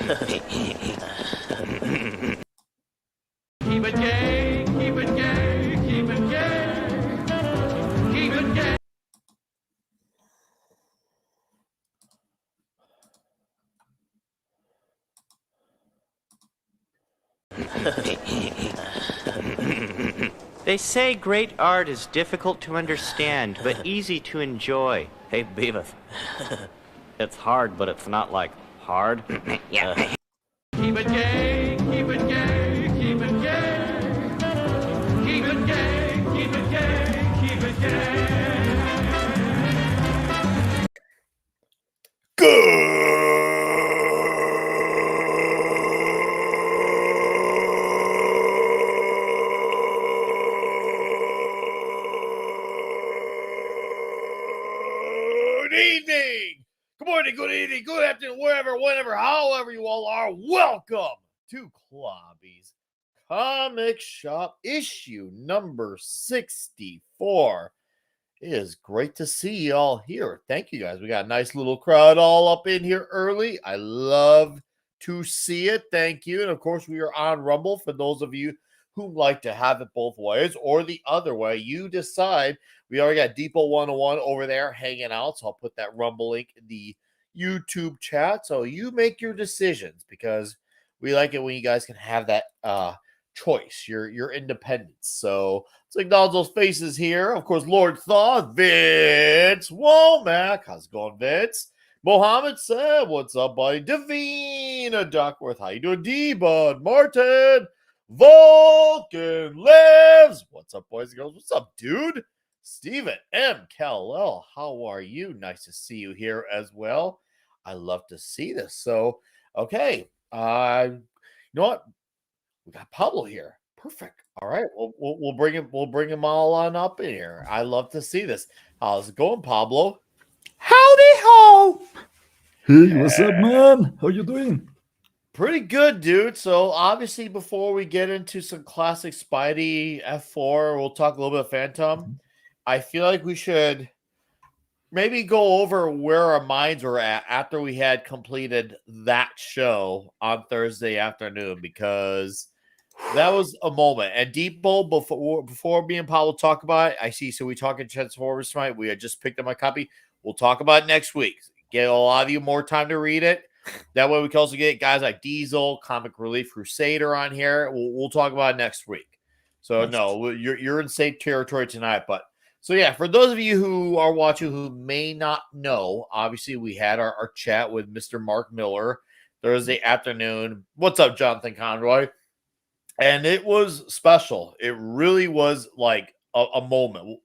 Keep it gay, keep it gay, keep it gay, keep it gay. They say great art is difficult to understand, but easy to enjoy. Hey, Beavis. It's hard, but it's not like hard. Yeah. Keep it gay, keep it gay, keep it gay, keep it gay, keep it gay, keep it gay. Good evening, good morning, good evening, good afternoon, wherever, whenever, however you all are. Welcome to Clobby's Comic Shop issue number 64. It is great to see you all here. Thank you guys. We got a nice little crowd all up in here early. I love to see it. Thank you. And of course, we are on Rumble for those of you who like to have it both ways or the other way. You decide. We already got Depot 101 over there hanging out. So I'll put that Rumble link in the YouTube chat. So you make your decisions because we like it when you guys can have that choice, your independence. So let's acknowledge those faces here. Of course, Lord Thaw, Vince Womack. How's it going, Vince? Mohammed said, what's up, buddy? Davina Duckworth, how you doing? D-Bud, Martin, Vulcan lives. What's up, boys and girls? What's up, dude? Steven M. Kal-El, how are you? Nice to see you here as well. I love to see this. So, okay. You know what? We got Pablo here. Perfect. All right. We'll bring him. We'll bring him all on up in here. I love to see this. How's it going, Pablo? Howdy ho! Hey, what's up, man? How you doing? Pretty good, dude. So obviously, before we get into some classic Spidey F4, we'll talk a little bit of Phantom. I feel like we should maybe go over where our minds were at after we had completed that show on Thursday afternoon, because that was a moment. And Depot, before me and Paul talk about it, I see. So we talking Transformers tonight. We had just picked up my copy. We'll talk about it next week. Get a lot of you more time to read it. That way we can also get guys like Diesel, Comic Relief Crusader on here. We'll talk about it next week. So no, you're in safe territory tonight. But so yeah, for those of you who are watching who may not know, obviously we had our chat with Mr. Mark Miller Thursday afternoon. What's up, Jonathan Conroy? And it was special. It really was like a moment.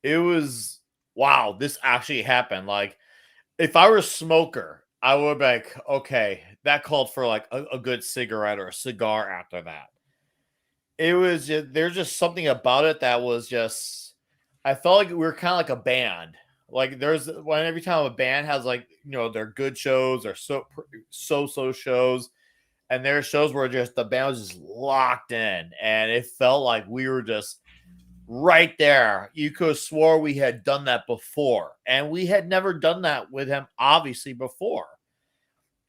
It was, wow, this actually happened. Like, if I were a smoker, I would be like, okay, that called for like a good cigarette or a cigar after that. It was just, there's just something about it that was just, I felt like we were kind of like a band. Like when every time a band has like, you know, their good shows or so shows, and there are shows where just the band was just locked in, and it felt like we were just right there. You could have swore we had done that before, and we had never done that with him, obviously, before.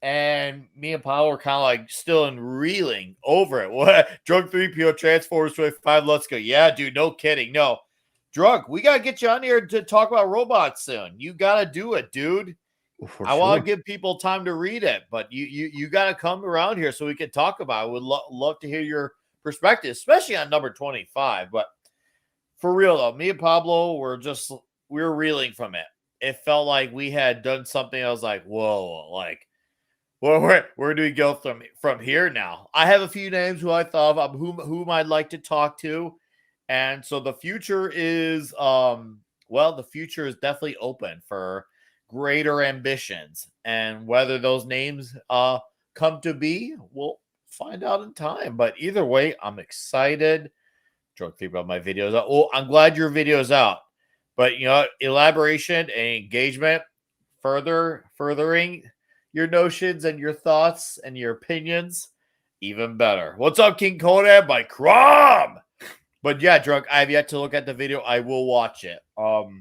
And me and Paul were kind of like still in reeling over it. What? Drunk 3PO Transformers 25, let's go. Yeah, dude, no kidding. No. Drunk, we got to get you on here to talk about robots soon. You got to do it, dude. I want to give people time to read it, but you got to come around here so we can talk about it. Would love to hear your perspective, especially on number 25. But for real though, me and Pablo we're reeling from it. It felt like we had done something. I was like, whoa, like, where do we go from here now? I have a few names who I thought of whom I'd like to talk to, and so the future is the future is definitely open for greater ambitions, and whether those names come to be, we'll find out in time. But either way, I'm excited. Drunk think about my videos. Oh, I'm glad your video's out. But you know, elaboration and engagement, furthering your notions and your thoughts and your opinions, even better. What's up, King Conan by Crom? But yeah, Drunk, I have yet to look at the video. I will watch it. How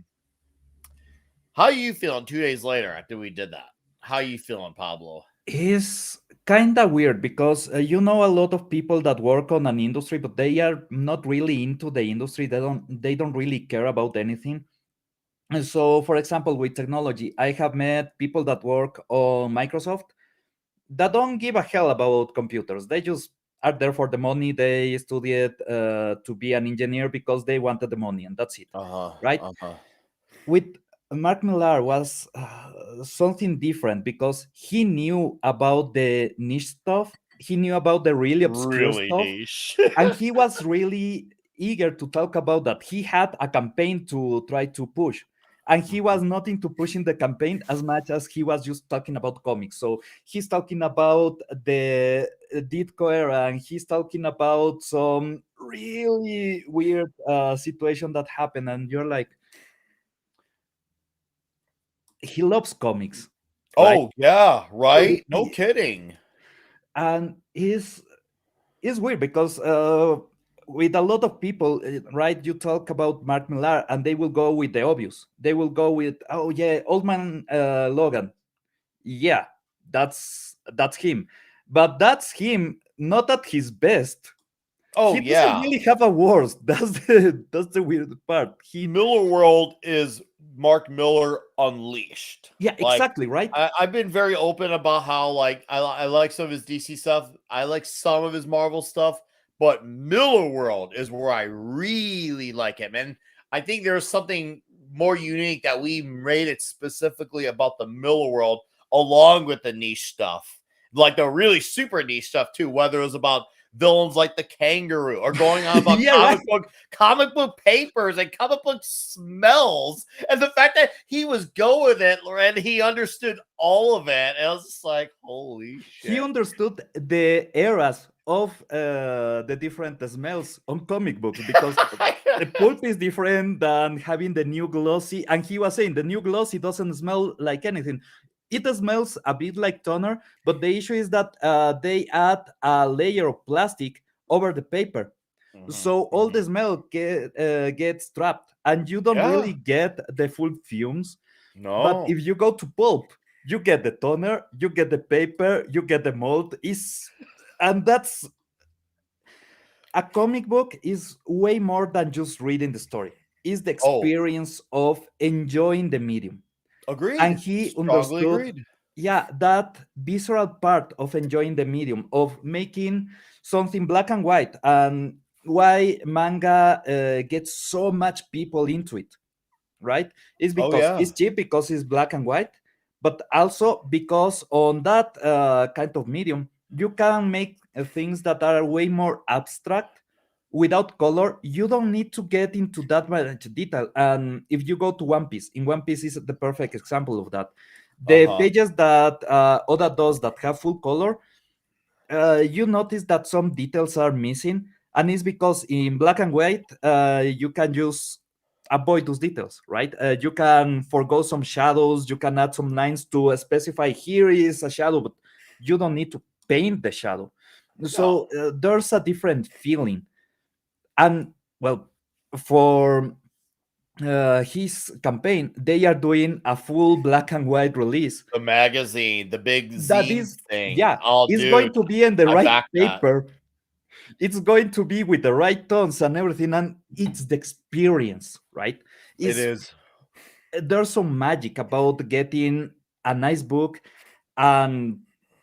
are you feeling 2 days later after we did that? How are you feeling, Pablo? It's kind of weird because you know a lot of people that work on an industry, but they are not really into the industry. They don't really care about anything. And so, for example, with technology, I have met people that work on Microsoft that don't give a hell about computers. They just are there for the money. They studied to be an engineer because they wanted the money, and that's it, Uh-huh. right? Uh-huh. With Mark Millar was something different because he knew about the niche stuff. He knew about the really obscure Really stuff, niche. and he was really eager to talk about that. He had a campaign to try to push, and he was not into pushing the campaign as much as he was just talking about comics. So he's talking about the Ditko era, and he's talking about some really weird situation that happened, and you're like, he loves comics, right? Oh, yeah, So right? No kidding. and it's weird because with a lot of people, right? You talk about Mark Millar, and they will go with the obvious. They will go with, oh yeah, Old Man Logan. Yeah, that's him, but that's him not at his best. Oh, He doesn't yeah. really have a worst. That's the weird part. He Miller World is Mark Miller unleashed. Yeah, Like exactly, right. I've been very open about how like I like some of his DC stuff. I like some of his Marvel stuff, but Miller World is where I really like him, and I think there's something more unique that we made it specifically about the Miller World, along with the niche stuff, like the really super niche stuff too. Whether it was about villains like the kangaroo or going on about Yeah, right. comic book papers and comic book smells, and the fact that he was go with it and he understood all of it, and I was just like, holy He shit. understood the eras of the different smells on comic books because the pulp is different than having the new glossy. And he was saying the new glossy doesn't smell like anything. It smells a bit like toner, but the issue is that they add a layer of plastic over the paper. Mhm, So all the mhm. smell gets trapped, and you don't Yeah. really get the full fumes. But No. if you go to pulp, you get the toner, you get the paper, you get the mold. And that's a comic book is way more than just reading the story. It's the Oh, experience of enjoying the medium. And agreed. he Strongly understood, agreed. yeah, that visceral part of enjoying the medium, of making something black and white, and why manga gets so much people into it, right? It's Oh because yeah. it's cheap because it's black and white, but also because on that kind of medium, you can make things that are way more abstract without color. You don't need to get into that much detail. And if you go to One Piece, in One Piece is the perfect example of that. The Uh-huh. pages that Oda does that have full color, you notice that some details are missing, and it's because in black and white you can just avoid those details, right? You can forgo some shadows, you can add some lines to specify here is a shadow, but you don't need to paint the shadow. No. So there's a different feeling. And well, for his campaign, they are doing a full black and white release The magazine, the big that zine is, thing. yeah, Oh, it's going dude, to be in the I right back that. paper. It's going to be with the right tones and everything, and it's the experience, right? It Is is. There's some magic about getting a nice book and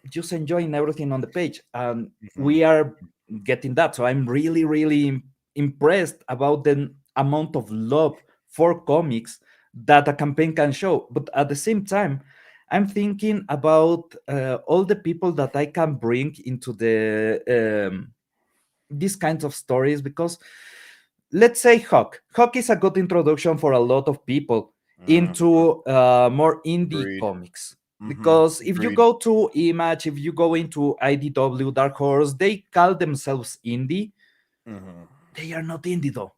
just enjoying everything on the page, and Mhm. we are getting that. So I'm really really impressed about the amount of love for comics that a campaign can show. But at the same time, I'm thinking about all the people that I can bring into these kinds of stories, because let's say Hawk is a good introduction for a lot of people Mhm. into more indie Agreed. comics. Mhm. Because if you Agreed. go to Image, if you go into IDW, Dark Horse, they call themselves indie. Mhm. They are not indie though.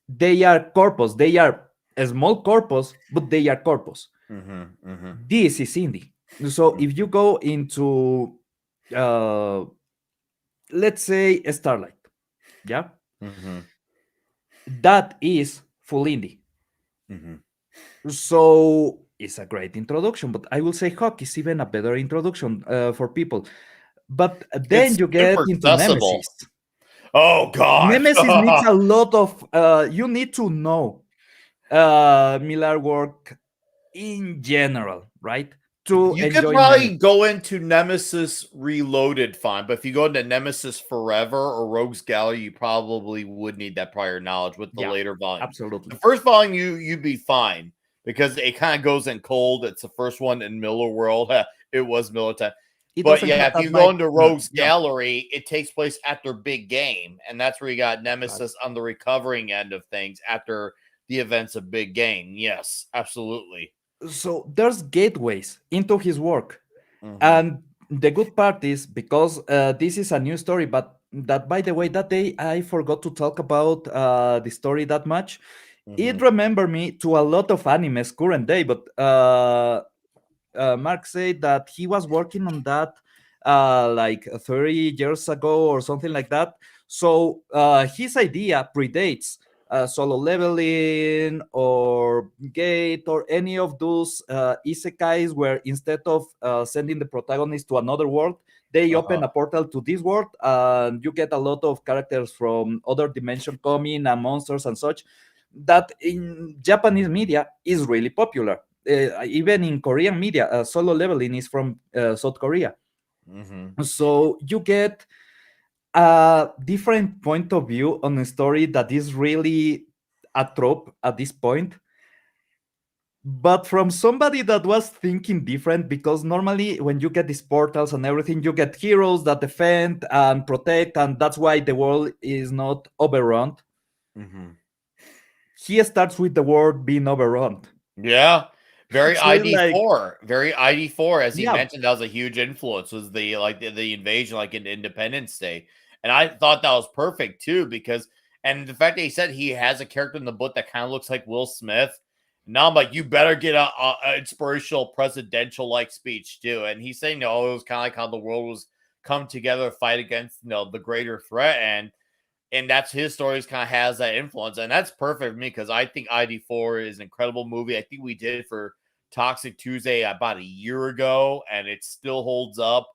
They are corpus. They are a small corpus, but they are corpus. Mhm. Mhm. This is indie. So Mhm. if you go into, uh, let's say, Starlight, yeah, Mhm. that is full indie. Mhm. So is a great introduction, but I will say Hawk is even a better introduction for people. But then It's you get super into accessible. Nemesis. Oh God. Nemesis needs a lot of you need to know Miller work in general, right? To You could enjoy probably Nemesis. go into Nemesis Reloaded fine, but if you go into Nemesis Forever or Rogue's Gallery, you probably would need that prior knowledge with the Yeah, later volumes. The absolutely. first volume you'd be fine because it kind of goes in cold. It's the first one in Miller World. It was Miller time. It But doesn't yeah, have if that you go into like Rogue's yeah, Gallery, it takes place after Big Game, and that's where you got Right. Nemesis on the recovering end of things after the events of Big Game. Yes, absolutely. so there's gateways into his work. Mm-hmm. And the good part is because this is a new story, but that by the way, that day I forgot to talk about the story that much. Mm-hmm. It remembered me to a lot of animes current day, but Mark said that he was working on that like 30 years ago or something like that. So his idea predates solo leveling or gate or any of those isekais where instead of sending the protagonist to another world, they Uh-huh. open a portal to this world and you get a lot of characters from other dimension coming and monsters and such that in Japanese media is really popular. Even in Korean media, solo leveling is from South Korea. Mm-hmm. So you get a different point of view on a story that is really a trope at this point, but from somebody that was thinking different, because normally when you get these portals and everything, you get heroes that defend and protect, and that's why the world is not overrun. Mm-hmm. He starts with the world being overrun. Yeah. Very So it's like, ID4. Very ID4. As he yeah, mentioned, that was a huge influence, was the invasion, like in Independence Day. And I thought that was perfect too, because and the fact that he said he has a character in the book that kind of looks like Will Smith. Now I'm like, you better get a inspirational presidential like speech too. And he's saying, no, it was kind of like how the world was come together to fight against the greater threat. And that's his stories kind of has that influence, and that's perfect for me because I think ID4 is an incredible movie. I think we did it for Toxic Tuesday about a year ago, and it still holds up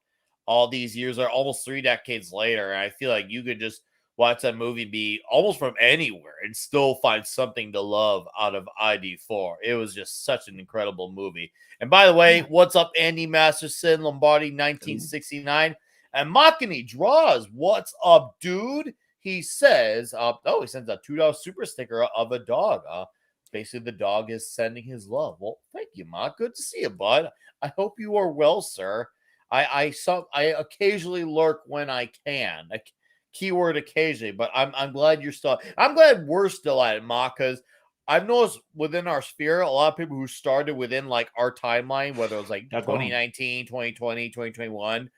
all these years, or almost 3 decades later. And I feel like you could just watch that movie be almost from anywhere and still find something to love out of ID4. It was just such an incredible movie. And by the way, yeah. what's up, Andy Masterson, Lombardi, 1969, and Makini draws. What's up, dude? He says, he sends a $2 super sticker of a dog. Basically, the dog is sending his love. Well, thank you, Ma. Good to see you, bud. I hope you are well, sir. I occasionally lurk when I can. Keyword occasionally, but I'm glad you're still. I'm glad we're still at it, Ma, because I've noticed within our sphere, a lot of people who started within like our timeline, whether it was like They're gone. 2019, 2020, 2021.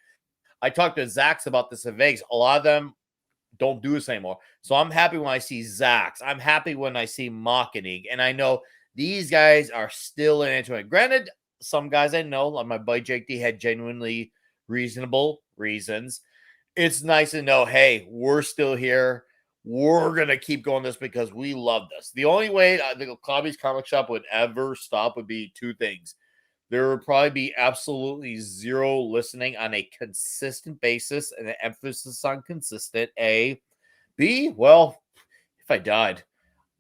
I talked to Zax about this in Vegas. A lot of them don't do this anymore. So I'm happy when I see Zax. I'm happy when I see Mockening. And I know these guys are still into it. Granted, some guys I know, like my buddy Jake D, had genuinely reasonable reasons. It's nice to know, hey, we're still here. We're going to keep going this because we love this. The only way the Clobby's comic shop would ever stop would be two things. There would probably be absolutely zero listening on a consistent basis, and an emphasis on consistent. A, B, well, if I died,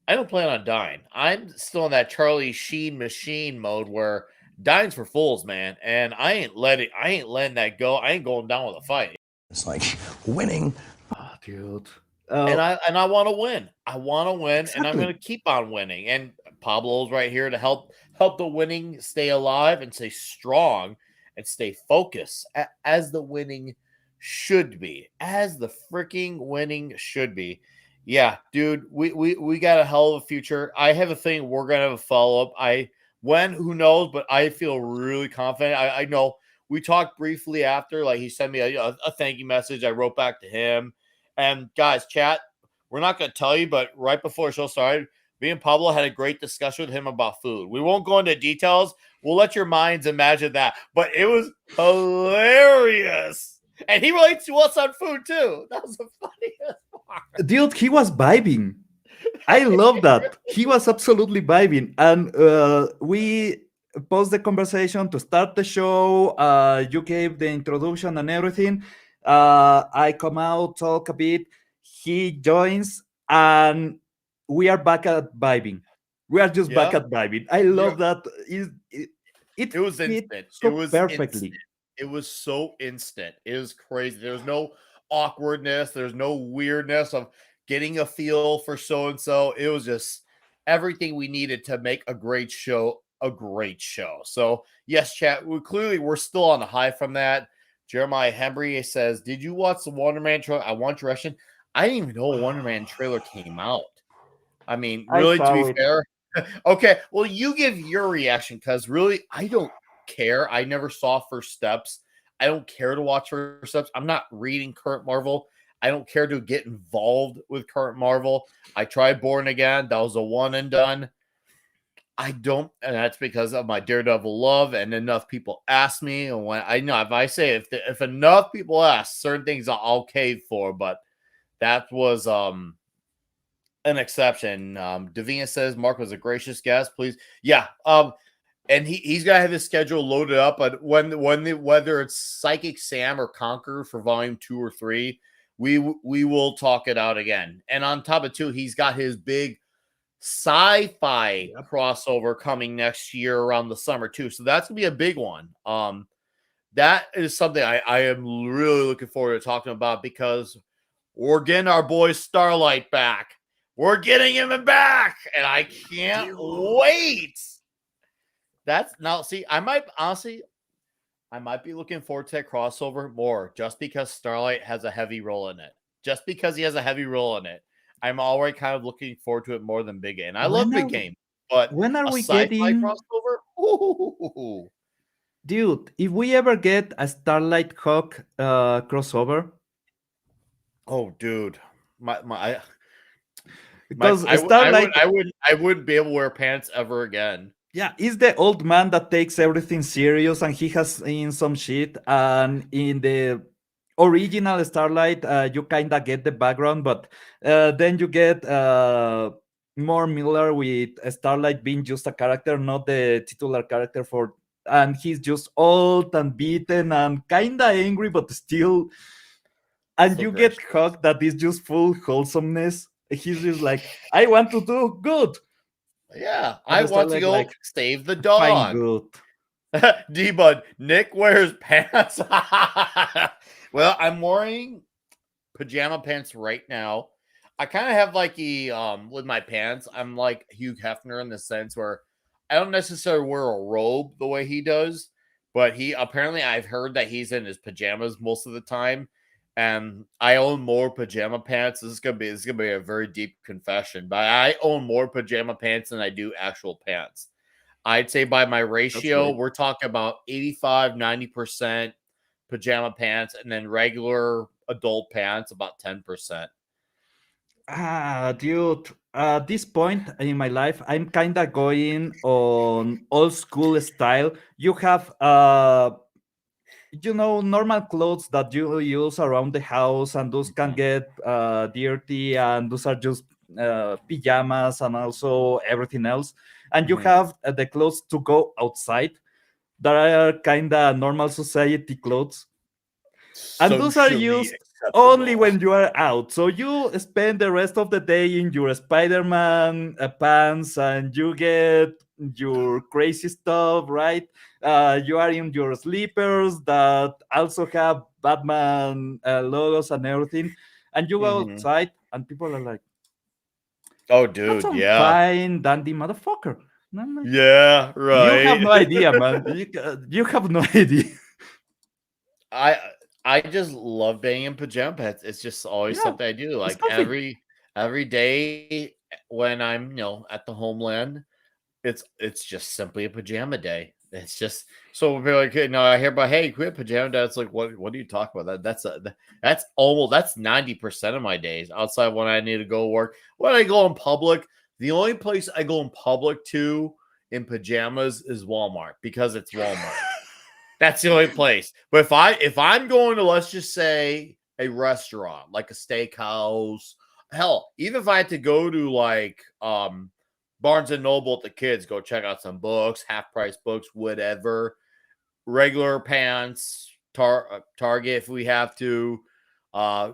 I don't plan on dying. I'm still in that Charlie Sheen machine mode where dying's for fools, man. And I ain't letting that go. I ain't going down with a fight. It's like winning. Oh, dude. And I want to win. I want to win, and I'm Exactly. going to keep on winning. And Pablo's right here to help the winning stay alive and stay strong and stay focused as the winning should be, as the freaking winning should be. Yeah, dude, we got a hell of a future. I have a feeling we're gonna have a follow up. Who knows, but I feel really confident. I know we talked briefly after, like he sent me a thank you message. I wrote back to him. And guys, chat, we're not going to tell you, but right before the show started, me and Pablo had a great discussion with him about food. We won't go into details. We'll let your minds imagine that. But it was hilarious. And he relates to us on food too. That was the funniest part. Dude, he was vibing. I love that. He was absolutely vibing. And we pause the conversation to start the show. You gave the introduction and everything. I come out, talk a bit. He joins, and we are back at vibing. We are just back Yeah. at vibing. I love that. It It was fit instant. It so was instant. perfectly. It was so instant. It was crazy. There was no awkwardness. There's no weirdness of getting a feel for so and so. It was just everything we needed to make a great show a great show. So yes, chat. We're still on the high from that. Jeremiah Hembry says, "Did you watch the Wonder Man trailer? I want direction. I didn't even know a Wonder Man trailer came out. I mean, I really, to saw be it. fair, okay. Well, you give your reaction because really, I don't care. I never saw First Steps. I don't care to watch First Steps. I'm not reading current Marvel. I don't care to get involved with current Marvel. I tried Born Again. That was a one and done. I don't, and that's because of my Daredevil love. And enough people ask me, and when I know if I say if enough people ask certain things, I'll cave for. But that was an exception. Davina says Mark was a gracious guest. Please, yeah. And he's got to have his schedule loaded up. But whether it's Psychic Sam or Conqueror for Volume 2 or 3, we will talk it out again. And on top of 2, he's got his big sci-fi crossover coming next year around the summer too. So that's gonna be a big one. That is something I am really looking forward to talking about because we're getting our boy Starlight back. We're getting him back, and I can't wait. That's now see, I might be looking forward to that crossover more just because Starlight has a heavy role in it. Just because he has a heavy role in it. I'm already kind of looking forward to it more than Big Game. I love Big Game, but When are a we sci-fi getting, crossover? Ooh. dude? If we ever get a Starlight Hawk crossover, Oh, dude. My because I Starlight, wouldn't be able to wear pants ever again. yeah, is the old man that takes everything serious, and he has in some shit. And in the original Starlight, you kind of get the background, but then you get more Miller with Starlight being just a character, not the titular character for. And he's just old and beaten and kind of angry, but still. And So you get gracious. Hawk that is just full wholesomeness. He's just like, I want to do good. Yeah, I And want to Starlight go like, save the fine, dog. good. D-Bud, Nick wears pants. Well, I'm wearing pajama pants right now. I kind of have like with my pants, I'm like Hugh Hefner in the sense where I don't necessarily wear a robe the way he does, but he apparently I've heard that he's in his pajamas most of the time. And I own more pajama pants. This is gonna be a very deep confession, but I own more pajama pants than I do actual pants. I'd say by my That's ratio, great. we're talking about 85, 90% pajama pants, and then regular adult pants about 10%. Dude, at this point in my life, I'm kind of going on old school style. You have, normal clothes that you use around the house, and those can get dirty, and those are just pajamas and also everything else. And you have the clothes to go outside that are kind of normal society clothes, and those are Socially used only acceptable. when you are out. So you spend the rest of the day in your Spider-Man pants, and you get your crazy stuff, right? You are in your sleepers that also have Batman logos and everything, and you go outside, and people are like, Oh, "That's dude, some yeah. fine dandy motherfucker." And I'm like, Yeah, "You have right. no idea, man. You have no idea." I I just love being in pajama pants. It's just always Yeah, something I do. it's Like comfy. every day when I'm at the homeland, it's just simply a pajama day. It's just so we'll be like, hey, no, I hear about hey, quit pajama day. It's like what are you talking about? That's almost that's 90% of my days outside when I need to go work. When I go in public, the only place I go in public to in pajamas is Walmart because it's Walmart. That's the only place. But if I'm going to let's just say a restaurant, like a steakhouse, hell, even if I had to go to like Barnes and Noble at the kids, go check out some books, half price books, whatever. Regular pants, Target if we have to,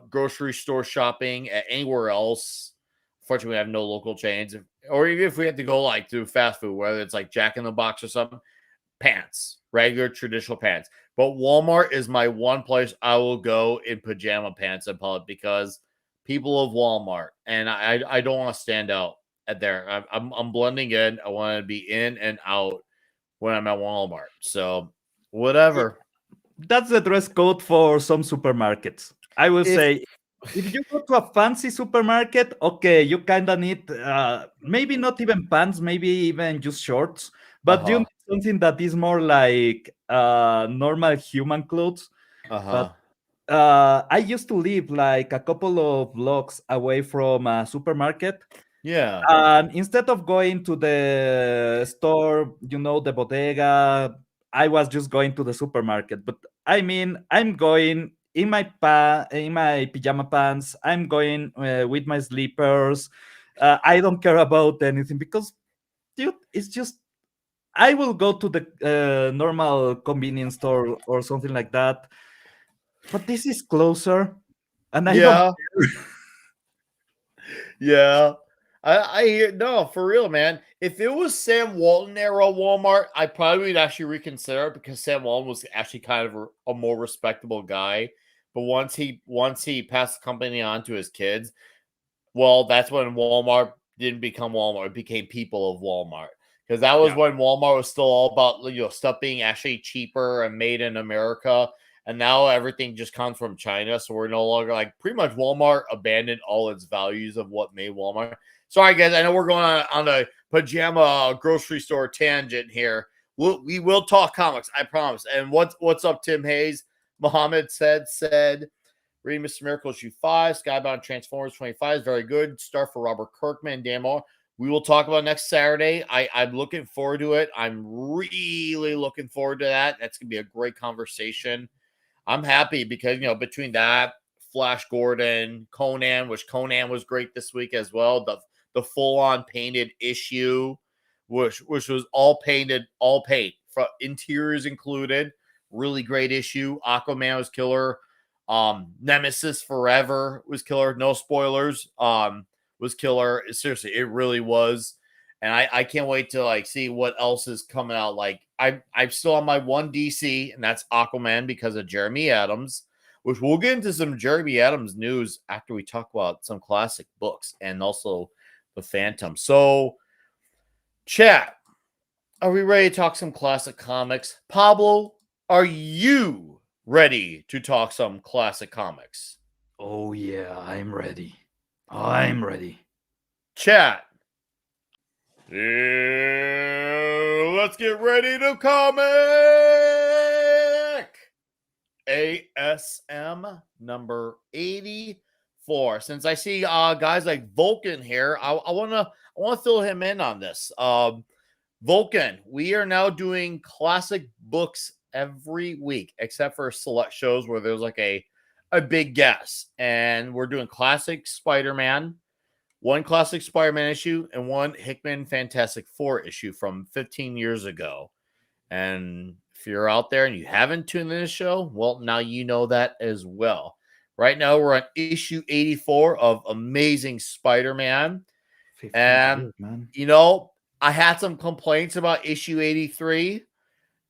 grocery store shopping at anywhere else. Fortunately, we have no local chains, or even if we have to go like to fast food, whether it's like Jack in the Box or something, pants, regular traditional pants. But Walmart is my one place I will go in pajama pants in public because people of Walmart, and I don't want to stand out at there. I'm blending in. I want to be in and out when I'm at Walmart. So whatever. That's the dress code for some supermarkets. I will If say, if you go to a fancy supermarket, okay, you kind of need maybe not even pants, maybe even just shorts, but you uh-huh. need something that is more like normal human clothes. But Uh-huh. I used to live like a couple of blocks away from a supermarket. Yeah. And instead of going to the store, the bodega, I was just going to the supermarket. But I mean, I'm going in in my pajama pants. I'm going with my slippers. I don't care about anything because, dude, it's just I will go to the normal convenience store or something like that. But this is closer, and I don't. Yeah. Yeah. I hear no for real, man. If it was Sam Walton era Walmart, I probably would actually reconsider it because Sam Walton was actually kind of a more respectable guy. But once he passed the company on to his kids, well, that's when Walmart didn't become Walmart; it became people of Walmart. Because that was Yeah. when Walmart was still all about stuff being actually cheaper and made in America. And now everything just comes from China. So we're no longer like pretty much Walmart abandoned all its values of what made Walmart. Sorry, guys. I know we're going on a pajama grocery store tangent here. We will talk comics, I promise. And what's up, Tim Hayes? Muhammad said, reading Mr. Miracle issue 5, Skybound Transformers 25 is very good. Start for Robert Kirkman, Dan Moore. We will talk about next Saturday. I'm looking forward to it. I'm really looking forward to that. That's going to be a great conversation. I'm happy because, between that, Flash Gordon, Conan, which Conan was great this week as well. The full-on painted issue, which was all paint, from interiors included. Really great issue. Aquaman was killer. Nemesis Forever was killer. No spoilers. Was killer. Seriously, it really was. And I can't wait to see what else is coming out. I'm still on my one DC, and that's Aquaman because of Jeremy Adams, which we'll get into some Jeremy Adams news after we talk about some classic books and also the Phantom. So, chat, are we ready to talk some classic comics? Pablo, are you ready to talk some classic comics? Oh yeah, I'm ready. I'm ready. Chat. Yeah, let's get ready to comic ASM number 84. Since I see guys like Vulcan here, I want to fill him in on this. Vulcan, we are now doing classic books every week, except for select shows where there's a big guest. And we're doing classic Spider-Man, one classic Spider-Man issue, and one Hickman Fantastic Four issue from 15 years ago. And if you're out there and you haven't tuned in the show, well, now you know that as well. Right now, we're on issue 84 of Amazing Spider-Man. 15 And, years, man. I had some complaints about issue 83.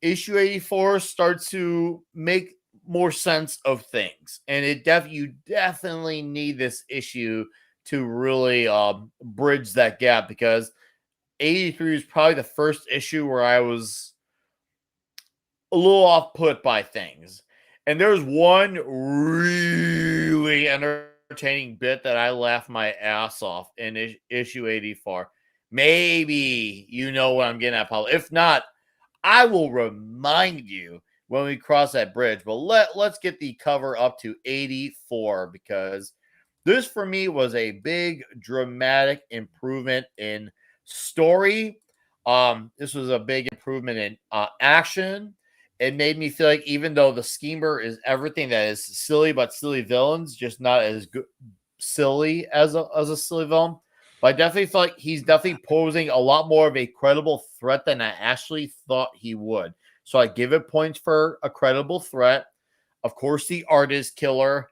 Issue 84 starts to make more sense of things. And you definitely need this issue to really bridge that gap, because 83 is probably the first issue where I was a little off put by things. And there's one really entertaining bit that I laughed my ass off in issue 84. Maybe you know what I'm getting at, Paul. If not, I will remind you when we cross that bridge. But let's get the cover up to 84, because this for me was a big dramatic improvement in story. This was a big improvement in action. It made me feel like even though the schemer is everything that is silly, but silly villains, just not as good silly as a silly villain. But I definitely feel like he's definitely posing a lot more of a credible threat than I actually thought he would. So I give it points for a credible threat. Of course, the art is killer.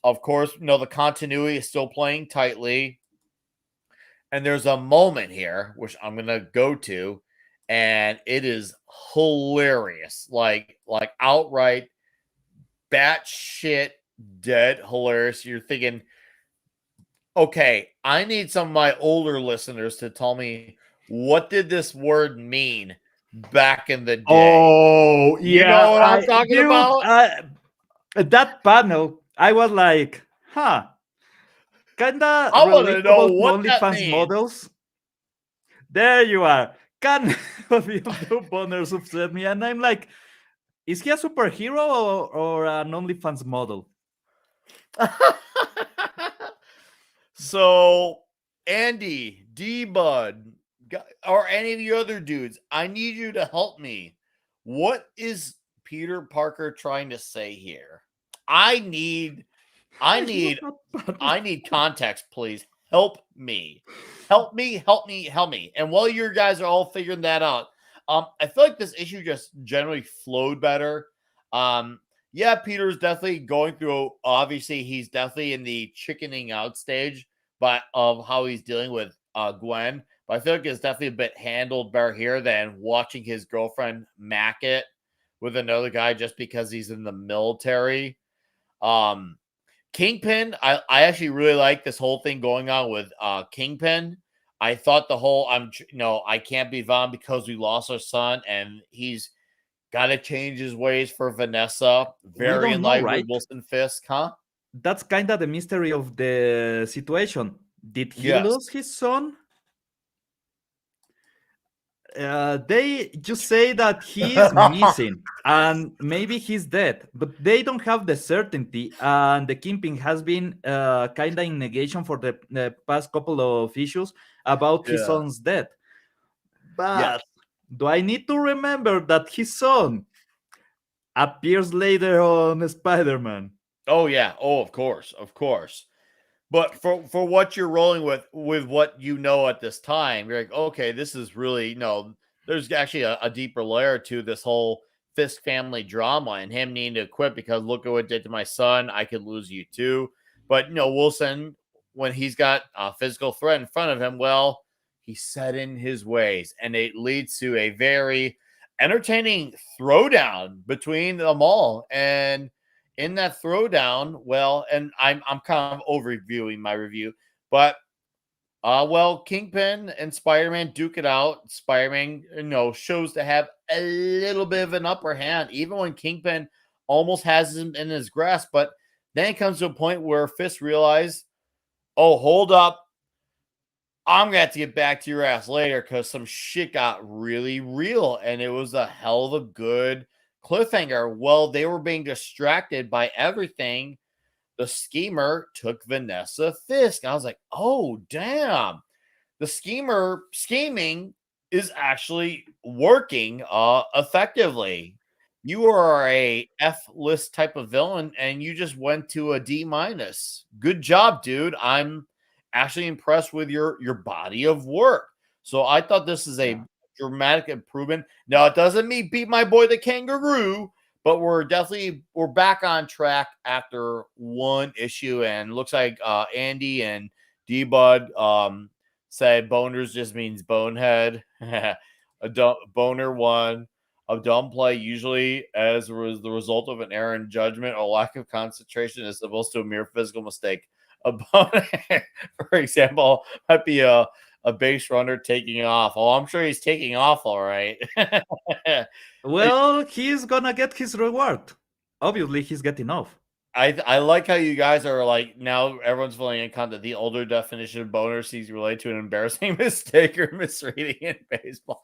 Of course, the continuity is still playing tightly. And there's a moment here, which I'm gonna go to, and it is hilarious. Like outright batshit dead hilarious. You're thinking, okay, I need some of my older listeners to tell me what did this word mean back in the day. Oh You yeah, know what I'm talking about? that panel, I was like, huh, kinda I want to know relatable to what that OnlyFans means. models. There you are. Can of you do boners upset me? And I'm like, is he a superhero or an OnlyFans model? So, Andy, D Bud, or any of the other dudes, I need you to help me. What is Peter Parker trying to say here? I need I I love need that panel. I need context, please. Help me. Help me, help me, help me. And while you guys are all figuring that out, I feel like this issue just generally flowed better. Yeah, Peter's definitely going through, obviously, he's definitely in the chickening out stage, but of how he's dealing with Gwen. But I feel like it's definitely a bit handled better here than watching his girlfriend mac it with another guy just because he's in the military. Um, Kingpin, I actually really like this whole thing going on with Kingpin. I thought the whole I can't be Vaughn because we lost our son, and he's got to change his ways for Vanessa. We Very don't in know, line with right? Wilson Fisk, huh? That's kind of the mystery of the situation. Did he Yes. lose his son? They just say that he's missing and maybe he's dead, but they don't have the certainty. And the Kingpin has been kind of in negation for the past couple of issues about his Yeah. son's death. Yes. But do I need to remember that his son appears later on Spider Man? Oh yeah. Oh, of course, of course. But for what you're rolling with what you know at this time, you're like, okay, this is really there's actually a deeper layer to this whole Fisk family drama and him needing to quit because look at what it did to my son. I could lose you too. But Wilson, when he's got a physical threat in front of him, well, he's set in his ways, and it leads to a very entertaining throwdown between them all. And in that throwdown, well, and I'm kind of overviewing my review, but well, Kingpin and Spider-Man duke it out. Spider-Man, shows to have a little bit of an upper hand, even when Kingpin almost has him in his grasp. But then it comes to a point where Fisk realizes, oh, hold up. I'm gonna have to get back to your ass later because some shit got really real, and it was a hell of a good cliffhanger. Well, they were being distracted by everything. The schemer took Vanessa Fisk. I was like, oh damn, the schemer scheming is actually working effectively. You are a F list type of villain and you just went to a D minus. Good job, dude. I'm actually impressed with your body of work. So I thought this is Yeah. a dramatic improvement. Now it doesn't mean beat my boy the kangaroo, but we're back on track after one issue, and looks like Andy and D Bud said boners just means bonehead. Boner one. A dumb play, usually as was the result of an error in judgment or lack of concentration, is supposed to a mere physical mistake. A boner, for example, might be a base runner taking off. Oh, I'm sure he's taking off all right. Well, he's gonna get his reward. Obviously, he's getting off. I like how you guys are like now everyone's feeling in content. The older definition of boner seems related to an embarrassing mistake or misreading in baseball.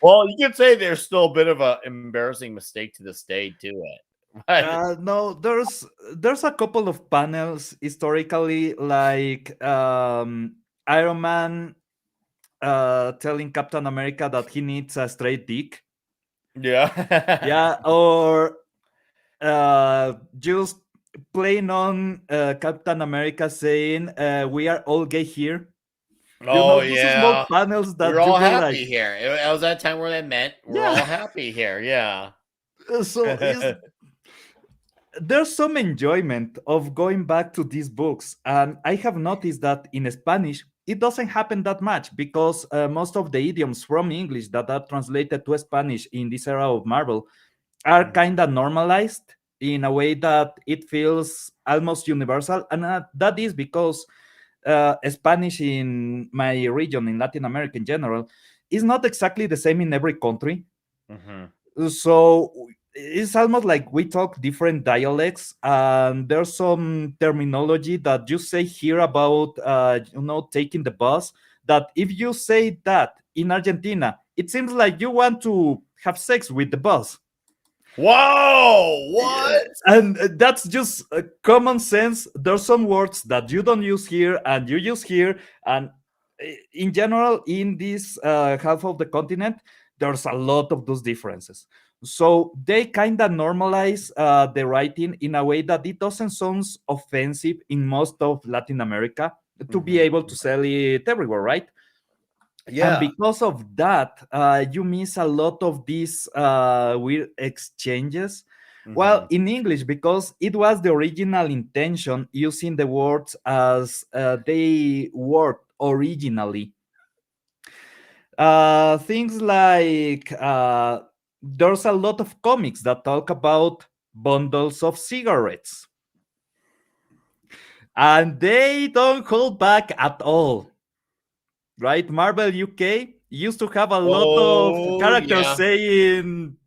Well, you could say there's still a bit of an embarrassing mistake to this day to it. But No, there's a couple of panels historically, like Iron Man telling Captain America that he needs a straight dick. yeah. Yeah, or just playing on Captain America saying, "We are all gay here." Oh Those small yeah, panels we're that you all go like, happy here. It was that time where they meant we're all yeah. happy here. Yeah. So there's some enjoyment of going back to these books, and I have noticed that in Spanish it doesn't happen that much because most of the idioms from English that are translated to Spanish in this era of Marvel are Mhm. kind of normalized in a way that it feels almost universal, and that is because Spanish in my region, in Latin America in general, is not exactly the same in every country. Mhm. So it's almost like we talk different dialects, and there's some terminology that you say here about, taking the bus. That if you say that in Argentina, it seems like you want to have sex with the bus. Whoa! Yeah, What? and that's just common sense. There's some words that you don't use here and you use here, and in general in this half of the continent there's a lot of those differences, so they kind of normalize the writing in a way that it doesn't sound offensive in most of Latin America to be Mhm. able to sell it everywhere, right? And Yeah. because of that, you miss a lot of these weird exchanges. Well, Mhm. in English, because it was the original intention using the words as they worked originally. Things like there's a lot of comics that talk about bundles of cigarettes, and they don't hold back at all, right? Marvel UK used to have a lot of Oh characters yeah. saying,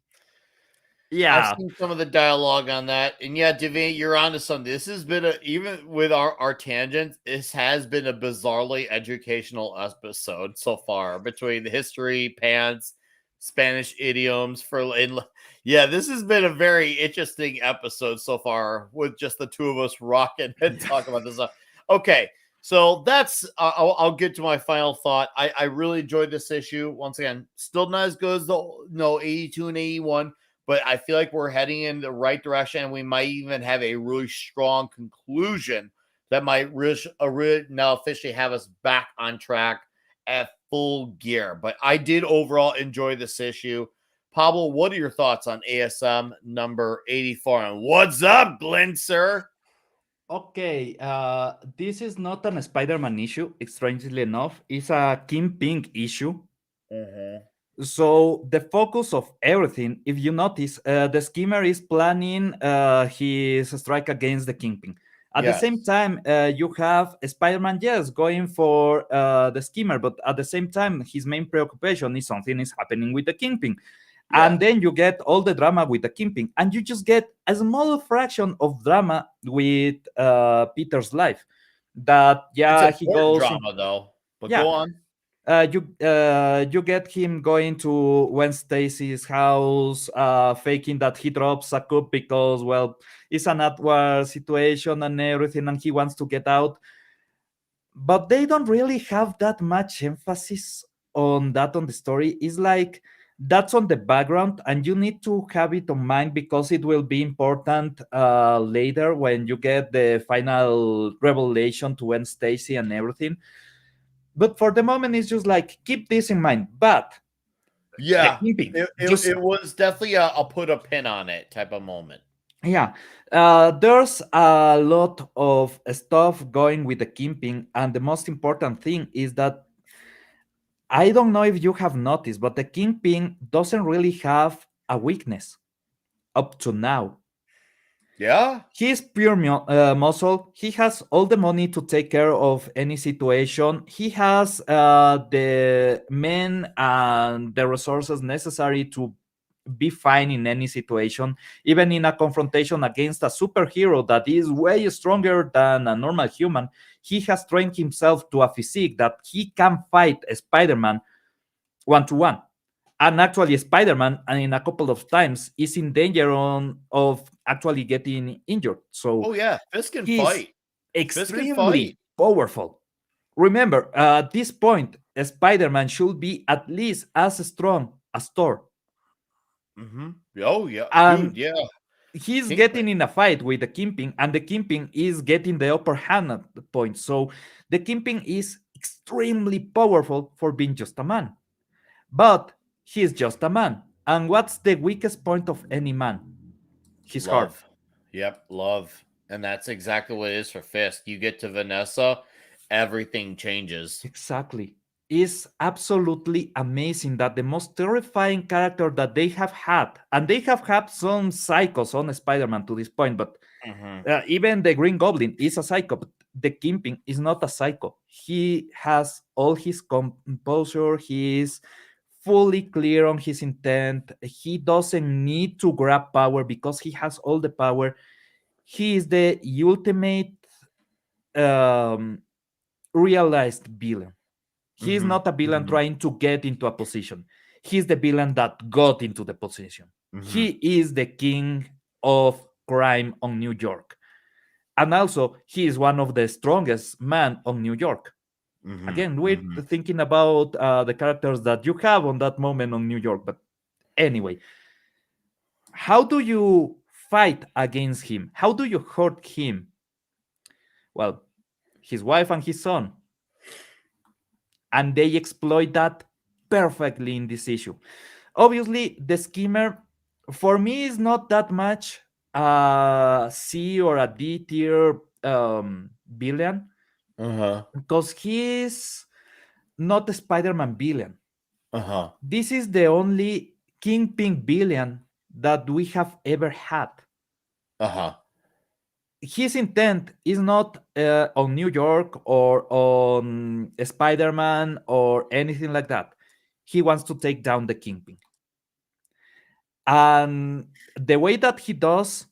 I've yeah, seen some of the dialogue on that, and yeah, Devine, you're onto something. This has been a even with our tangents. This has been a bizarrely educational episode so far between the history, pants, Spanish idioms yeah. This has been a very interesting episode so far with just the two of us rocking and talking about this stuff. Okay, so that's I'll get to my final thought. I really enjoyed this issue. Once again, still not as good as the 82 and 81, but I feel like we're heading in the right direction, and we might even have a really strong conclusion that might now officially have us back on track at full gear. But I did overall enjoy this issue. Pablo, what are your thoughts on ASM number 84? And what's up, Glenn, sir? okay, this is not an Spider-Man issue, strangely enough. It's a Kingpin issue. Mm-hmm. So the focus of everything, if you notice, the schemer is planning his strike against the Kingpin. At the same Yes. time, you have Spider-Man, yes, going for the schemer, but at the same time, his main preoccupation is something is happening with the Kingpin. And Yes. then you get all the drama with the Kingpin, and you just get a small fraction of drama with Peter's life. That, It's yeah, he important goes in, drama, though. But yeah, go on. you get him going to Gwen Stacy's house, faking that he drops a cup because, well, it's an awkward situation and everything, and he wants to get out. But they don't really have that much emphasis on that on the story. It's like that's on the background, and you need to have it on mind because it will be important later when you get the final revelation to Gwen Stacy and everything. But for the moment, it's just like keep this in mind. But the Yeah. Kingpin, It just was definitely a I'll put a pin on it type of moment. yeah, there's a lot of stuff going with the Kingpin, and the most important thing is that I don't know if you have noticed, but the Kingpin doesn't really have a weakness up to now. Yeah. He's pure muscle. He has all the money to take care of any situation. He has the men and the resources necessary to be fine in any situation, even in a confrontation against a superhero that is way stronger than a normal human. He has trained himself to a physique that he can fight Spider-Man one to one. And actually, Spider-Man, in a couple of times, is in danger of actually getting injured. So Oh yeah. Fist can he's fight. Fist can fight. extremely powerful. Remember, at this point, Spider-Man should be at least as strong as Thor. Mm-hmm. Oh yeah, dude. And Yeah. he's Kingpin. getting in a fight with the Kingpin, and the Kingpin is getting the upper hand at the point. So the Kingpin is extremely powerful for being just a man. But he's just a man. And what's the weakest point of any man? His heart. Love. Yep, love. And that's exactly what it is for Fisk. You get to Vanessa, everything changes. Exactly. It's absolutely amazing that the most terrifying character that they have had, and they have had some psychos on Spider-Man to this point, but Mm-hmm. even the Green Goblin is a psycho, but the Kingpin is not a psycho. He has all his composure. He is fully clear on his intent. He doesn't need to grab power because he has all the power. He is the ultimate um, realized villain. He is Mm-hmm. not a villain Mm-hmm. trying to get into a position. He's the villain that got into the position. Mm-hmm. He is the king of crime on New York. And also, he is one of the strongest men on New York. Mm-hmm. Again, we're Mm-hmm. thinking about the characters that you have on that moment on New York. But anyway, how do you fight against him? How do you hurt him? Well, his wife and his son. And they exploit that perfectly in this issue. Obviously, the schemer for me is not that much a C or a D tier villain Uh-huh. because he's not a Spider-Man villain. Uh-huh. This is the only Kingpin villain that we have ever had. Uh-huh. His intent is not on New York or on Spider-Man or anything like that. He wants to take down the Kingpin. And the way that he does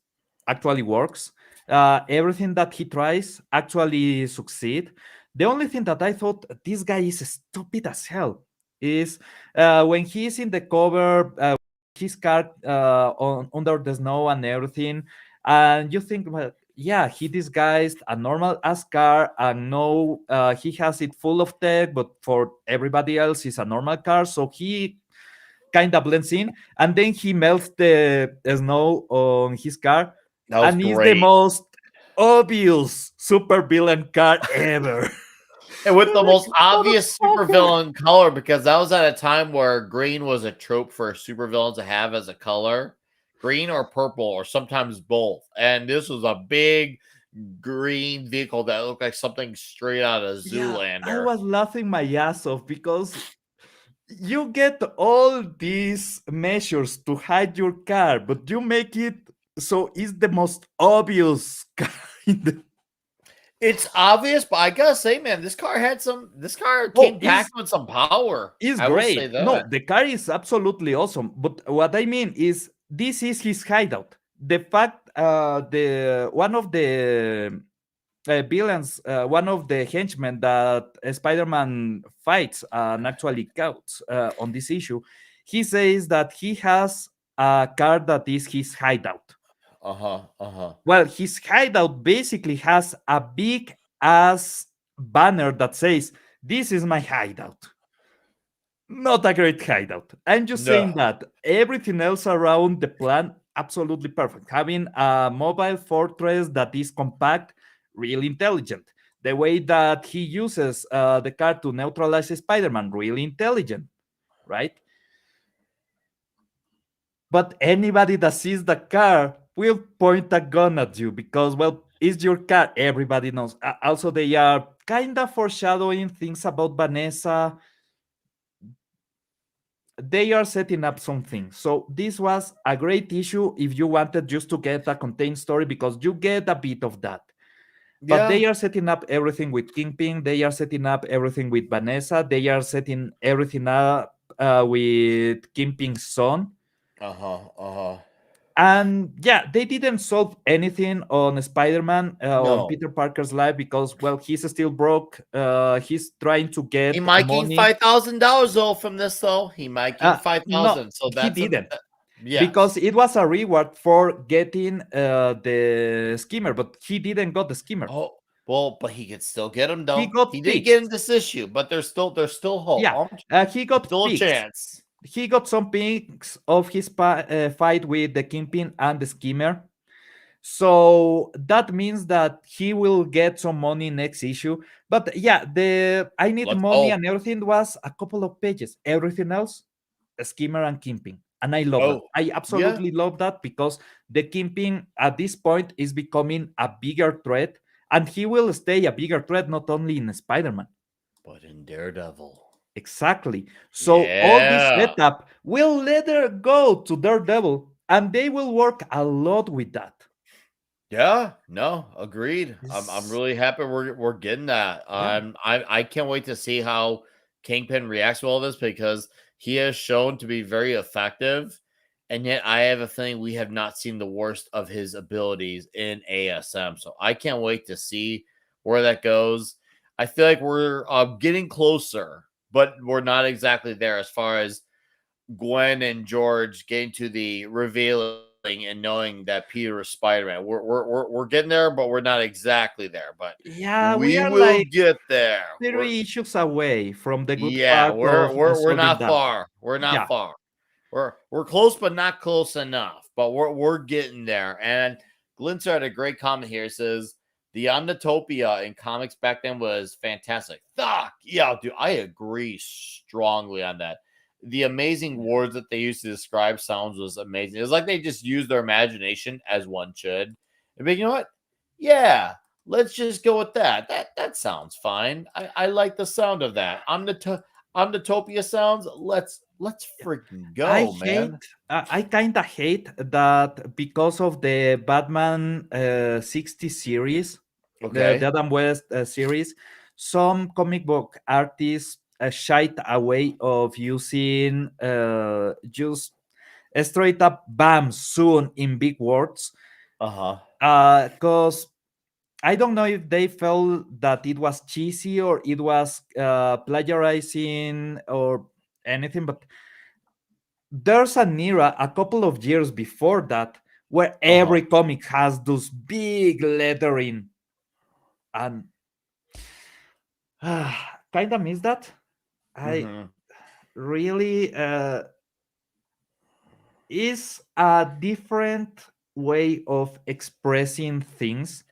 actually works. Everything that he tries actually succeed. The only thing that I thought this guy is stupid as hell is when he's in the cover, his car under the snow and everything, and you think, well, yeah, he disguised a normal ass car, and no, he has it full of tech, but for everybody else, it's a normal car, so he kind of blends in, and then he melts the snow on his car, That was and he's the great. most obvious super villain car ever. And with the most obvious Motherfucker. supervillain color, because that was at a time where green was a trope for a supervillain to have as a color. Green or purple, or sometimes both. And this was a big green vehicle that looked like something straight out of Yeah, I Zoolander. was laughing my ass off because you get all these measures to hide your car, but you make it so it's the most obvious car in the. It's obvious, but I gotta say, man, this car Oh, came packed with some power. is I will say great. No, that. the car is absolutely awesome. But what I mean is, this is his hideout. The fact, the one of the villains, one of the henchmen that Spider-Man fights and actually counts on this issue, he says that he has a car that is his hideout. Uh-huh. Uh-huh. Well, his hideout basically has a big ass banner that says, "This is my hideout." Not a great hideout. I'm just saying No. that everything else around the plan, absolutely perfect. Having a mobile fortress that is compact, really intelligent. The way that he uses the car to neutralize Spider-Man, really intelligent, right? But anybody that sees the car will point a gun at you because, well, it's your car. Everybody knows. Also, they are kind of foreshadowing things about Vanessa. They are setting up something. So this was a great issue if you wanted just to get a contained story because you get a bit of that. But Yeah. they are setting up everything with Kingpin. They are setting up everything with Vanessa. They are setting everything up with Kingpin's son. Uh-huh. Uh-huh. And yeah, they didn't solve anything on Spider-Man, on No. Peter Parker's life because, well, he's still broke. He's trying to He get might gain money. $5,000 though from this though. He might gain No, 5,000. So he that's a didn't. yes. Because it was a reward for getting the skimmer, but he didn't got the skimmer. Oh well, but he could still get him He though. got He did get in fixed. this issue, but there's still hope. Yeah, he got Still a fixed. chance. He got some pics of his fight with the Kingpin and the skimmer. So that means that he will get some money next issue. But yeah, the I need Let's money hope. and everything was a couple of pages. Everything else, a Skimmer and Kimping. And I love that. Oh, I yeah. absolutely love that because the Kimping at this point is becoming a bigger threat, and he will stay a bigger threat not only in Spider-Man. But in Daredevil. Exactly. So all this Yeah. setup will let her go to Daredevil, and they will work a lot with that. Yeah, no, agreed. I'm It's- really happy we're getting that. yeah. I can't wait to see how Kingpin reacts to all this because he has shown to be very effective, and yet I have a feeling we have not seen the worst of his abilities in ASM. So I can't wait to see where that goes. I feel like we're getting closer, but we're not exactly there as far as Gwen and George getting to the revealing and knowing that Peter is Spider-Man. We're getting there, but we're not exactly there. But Yeah, we we are will like get there. We're 3 issues away from the good yeah, part we're of we're we're solving not that. far. We're not Yeah. far. We're close, but not close enough. But we're getting there. And Glinter had a great comment here. It says the Omnitopia in comics back then was fantastic. Fuck yeah, dude. I agree strongly on that. The amazing words that they used to describe sounds was amazing. It's like they just used their imagination as one should. And but you know what? Yeah, let's just go with that. That sounds fine. I like the sound of that. Omnitopia sounds. Let's freaking I go, man. hate, I kind of hate that because of the Batman 60 series, the Okay. Adam West series, some comic book artists shied away of using just straight up bam soon in big words. Uh-huh. Because I don't know if they felt that it was cheesy or it was plagiarizing or anything, but there's an era a couple of years before that where Uh-huh. every comic has those big lettering, and kind of miss that. I Mm-hmm. really is a different way of expressing things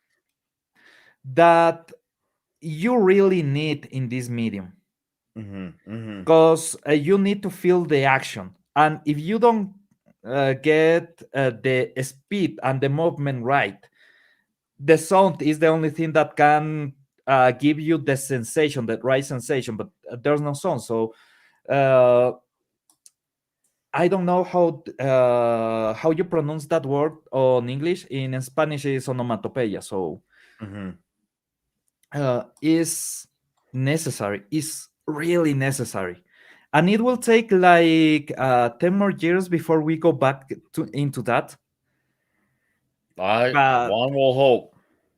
that you really need in this medium, Mm-hmm. Mm-hmm. because you need to feel the action, and if you don't get the speed and the movement right, the sound is the only thing that can give you the sensation, the right sensation, but there's no sound. So uh, I don't know how you pronounce that word on English. In Spanish, is onomatopeia. So Mm-hmm. is necessary. Is really necessary, and it will take like 10 more years before we go back to into that. I But one will hope.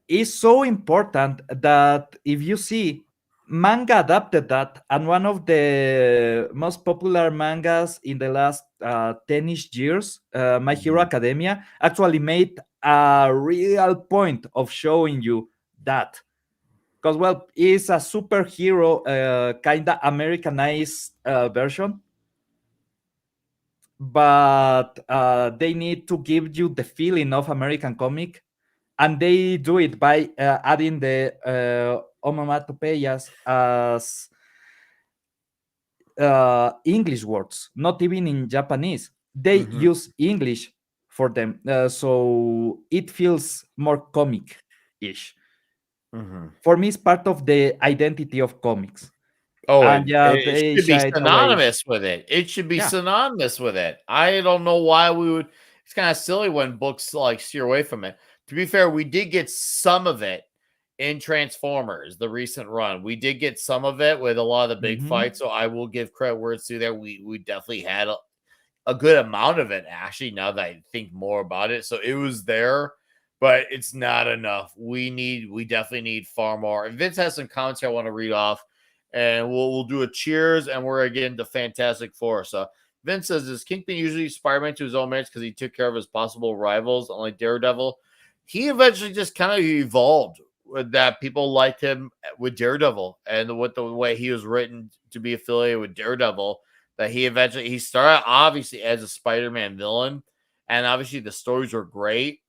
is so important that if you see, manga adapted that, and one of the most popular mangas in the last 10ish years, My Hero Mm-hmm. Academia, actually made a real point of showing you that, because well, it's a superhero kind of Americanized version, but they need to give you the feeling of American comic, and they do it by adding the onomatopoeias as English words, not even in Japanese. They Mm-hmm. use English for them, so it feels more comic-ish. Mm-hmm. For me, it's part of the identity of comics, Oh, and yeah, it they should be shied away. synonymous with it. It should be Yeah. synonymous with it. I don't know why we would. It's kind of silly when books like steer away from it. To be fair, we did get some of it in Transformers, the recent run. We did get some of it with a lot of the big Hmm. fights. So I will give credit where it's due there. We definitely had a good amount of it actually. Now that I think more about it, so it was there, but it's not enough. We definitely need far more. And Vince has some comments here I want to read off, and we'll do a cheers, and we're again the Fantastic Four. So Vince says, "Is Kingpin usually Spider-Man to his own merits because he took care of his possible rivals, unlike Daredevil? He eventually just kind of evolved with that. People liked him with Daredevil, and with the way he was written to be affiliated with Daredevil." That he started obviously as a Spider-Man villain, and obviously the stories were great,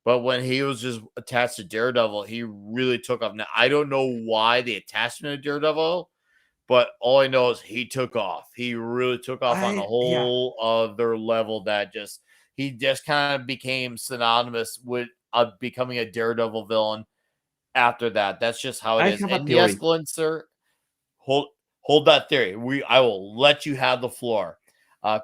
But when he was just attached to Daredevil, he really took off. Now I don't know why the attachment to Daredevil, but all I know is he took off. He really took off on a Yeah, whole other level that he just kind of became synonymous with becoming a Daredevil villain after that. That's just how it I is. have a And yes, theory. Glenn, sir, hold that theory. I will let you have the floor.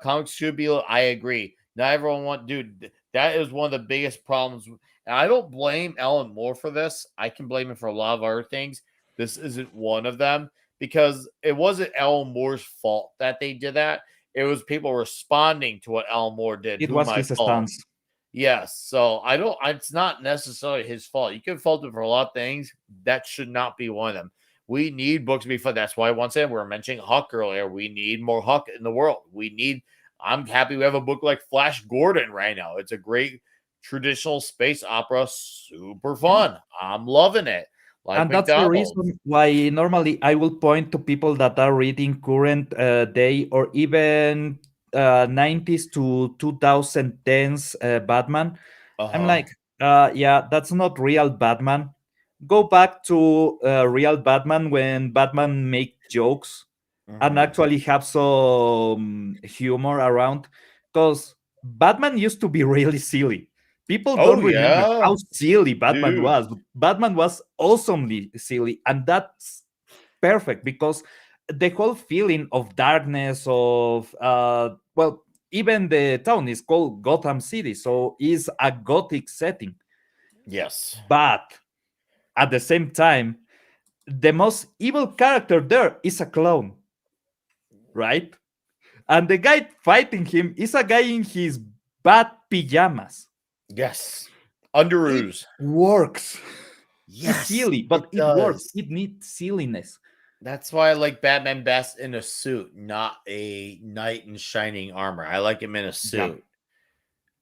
Comics should be. I agree. Not everyone dude. That is one of the biggest problems. And I don't blame Alan Moore for this. I can blame him for a lot of other things. This isn't one of them because it wasn't Alan Moore's fault that they did that. It was people responding to what Alan Moore did. It Whom was I his fault. stance. Yes. So I don't. It's not necessarily his fault. You can fault him for a lot of things. That should not be one of them. We need books to be fun. That's why once again we were mentioning Huck earlier. We need more Huck in the world. We need. I'm happy we have a book like Flash Gordon right now. It's a great traditional space opera, super fun. I'm loving it. Like And that's the McDonald's. reason why normally I will point to people that are reading current day or even 90s to 2010s Batman. Uh I'm huh. like, yeah, that's not real Batman. Go back to real Batman when Batman make jokes and Mm-hmm. actually have some humor around. Because Batman used to be really silly. People Oh don't remember yeah, how silly Batman dude. was. But Batman was awesomely silly, and that's perfect because the whole feeling of darkness of well, even the town is called Gotham City, so it's a gothic setting. Yes. But at the same time, the most evil character there is a clown, right? And the guy fighting him is a guy in his bad pajamas. Yes. It Underoos. works. It's Yes, silly, it but it works. does. It needs silliness. That's why I like Batman best in a suit, not a knight in shining armor. I like him in a Yeah. suit.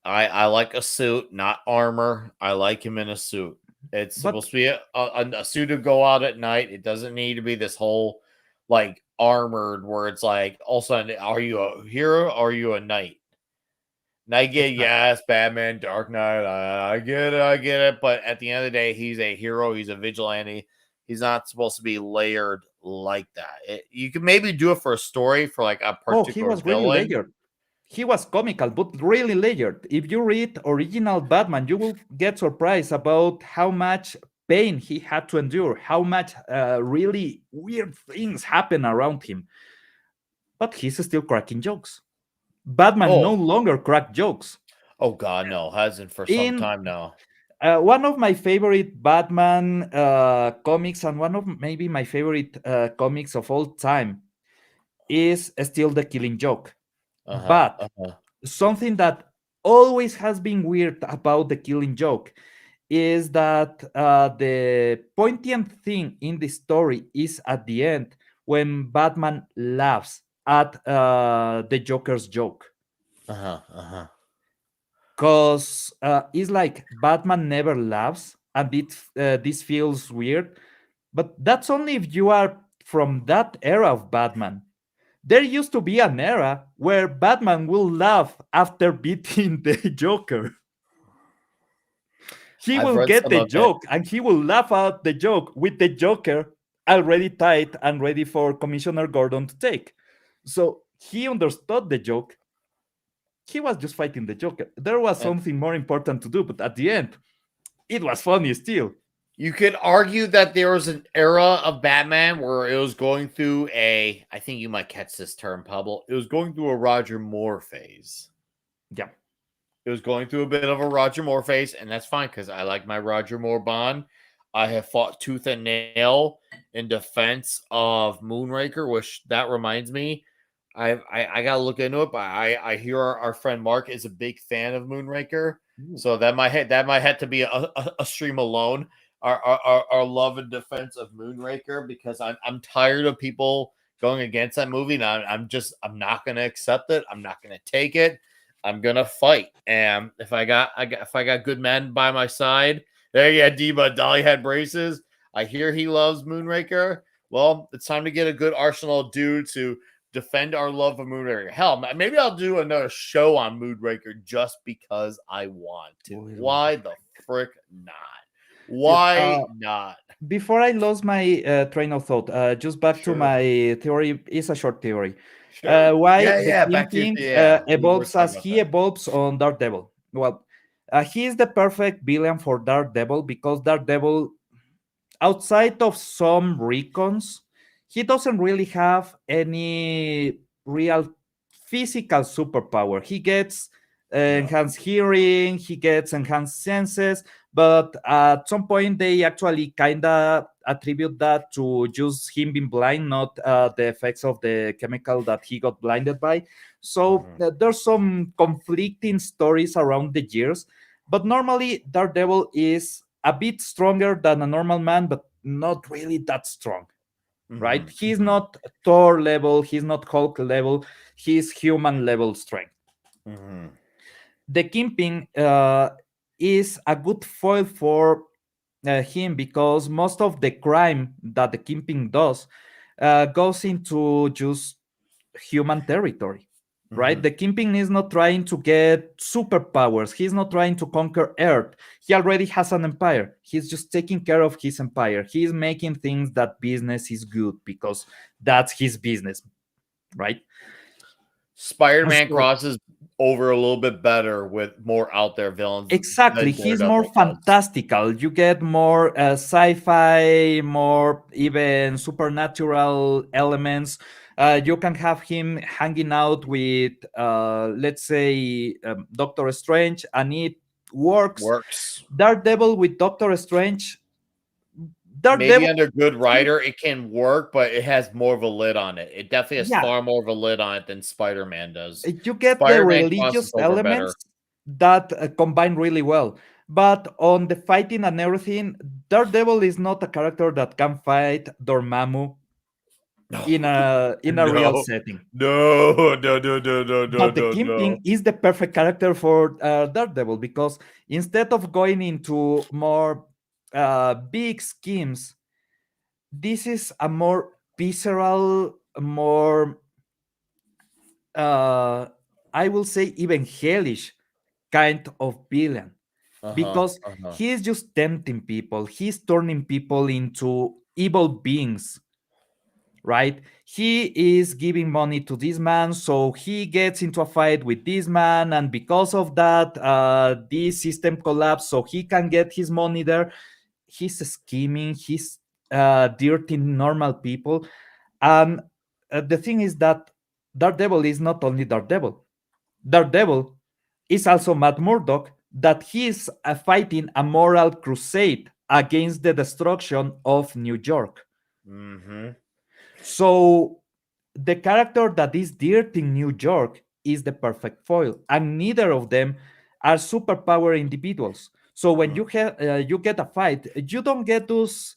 I like a suit, not armor. I like him in a suit. It's But supposed to be a suit to go out at night. It doesn't need to be this whole like armored where it's like all of a sudden, are you a hero or are you a knight? And I get exactly. yes, Batman, Dark Knight. I get it, I get it. But at the end of the day, he's a hero. He's a vigilante. He's not supposed to be layered like that. You can maybe do it for a story for like a Oh, he particular was really villain. layered. He was comical, but really layered. If you read original Batman, you will get surprised about how much pain he had to endure, how much really weird things happen around him. But he's still cracking jokes. Batman no Oh, longer crack jokes. oh God, no, hasn't for some In time now. one of my favorite Batman comics, and one of maybe my favorite comics of all time, is still The Killing Joke. Uh huh. But Uh huh. something that always has been weird about The Killing Joke is that the poignant thing in the story is at the end when Batman laughs at the Joker's joke. Uh huh. Uh huh. Because it's like Batman never laughs, and this feels weird. But that's only if you are from that era of Batman. There used to be an era where Batman will laugh after beating the Joker. He I've will read get some the of it. joke and he will laugh at the joke with the Joker already tied and ready for Commissioner Gordon to take. So he understood the joke. He was just fighting the Joker. There was And something more important to do, but at the end, it was funny still. you could argue that there was an era of Batman where it was going through I think you might catch this term, Pablo. It was going through a Roger Moore phase. Yeah. It was going through a bit of a Roger Moore phase, and that's fine because I like my Roger Moore Bond. I have fought tooth and nail in defense of Moonraker, which that reminds me, I gotta look into it. But I hear our friend Mark is a big fan of Moonraker, so that might have to be a stream alone. Our love and defense of Moonraker because I'm tired of people going against that movie, and I'm not gonna accept it. I'm not gonna take it. I'm gonna fight, and if I got good men by my side, there you go, Diva. Dolly had braces. I hear he loves Moonraker. Well, it's time to get a good arsenal of dudes who defend our love of Moonraker. Hell, maybe I'll do another show on Moonraker just because I want to. Why the frick not? Why not? Before I lost my train of thought, just back to Sure. my theory. It's a short theory. Sure. Why the Yeah. Back to your, Kingpin we were evolves talking as about he that. evolves on Daredevil? Well, he is the perfect villain for Daredevil because Daredevil, outside of some recons, he doesn't really have any real physical superpower. He gets enhanced hearing, he gets enhanced senses, but at some point they actually kind of attribute that to just him being blind, not the effects of the chemical that he got blinded by. So there's some conflicting stories around the years, but normally Daredevil is a bit stronger than a normal man, but not really that strong, right? He's not Thor level, he's not Hulk level, he's human level strength. The Kingpin is a good foil for him because most of the crime that the Kingpin does goes into just human territory, right? The Kingpin is not trying to get superpowers. He's not trying to conquer Earth. He already has an empire. He's just taking care of his empire. He's making things that business is good because that's his business, right? Spider-Man So- crosses over a little bit better with more out there villains. Exactly. than He's more Daredevil does. fantastical. You get more sci-fi, more even supernatural elements. You can have him hanging out with, let's say, Doctor Strange, and it works. Works. Daredevil with Doctor Strange. Maybe Daredevil, under good writer, it can work, but it has more of a lid on it. It definitely has yeah, far more of a lid on it than Spider-Man does. you get the Spider-Man crosses religious over better. elements that combine really well. But on the fighting and everything, Daredevil is not a character that can fight Dormammu in a real setting. No. But the Kingpin is the perfect character for Daredevil because instead of going into more big schemes, this is a more visceral, more I will say even hellish kind of villain because he is just tempting people. He's turning people into evil beings, right? He is giving money to this man, so he gets into a fight with this man, and because of that, this system collapsed, so he can get his money there. He's scheming. He's dirting normal people, and the thing is that Daredevil is not only Daredevil. Daredevil is also Matt Murdock, that he is fighting a moral crusade against the destruction of New York. So the character that is dirting New York is the perfect foil, and neither of them are superpower individuals. So when you you get a fight, you don't get those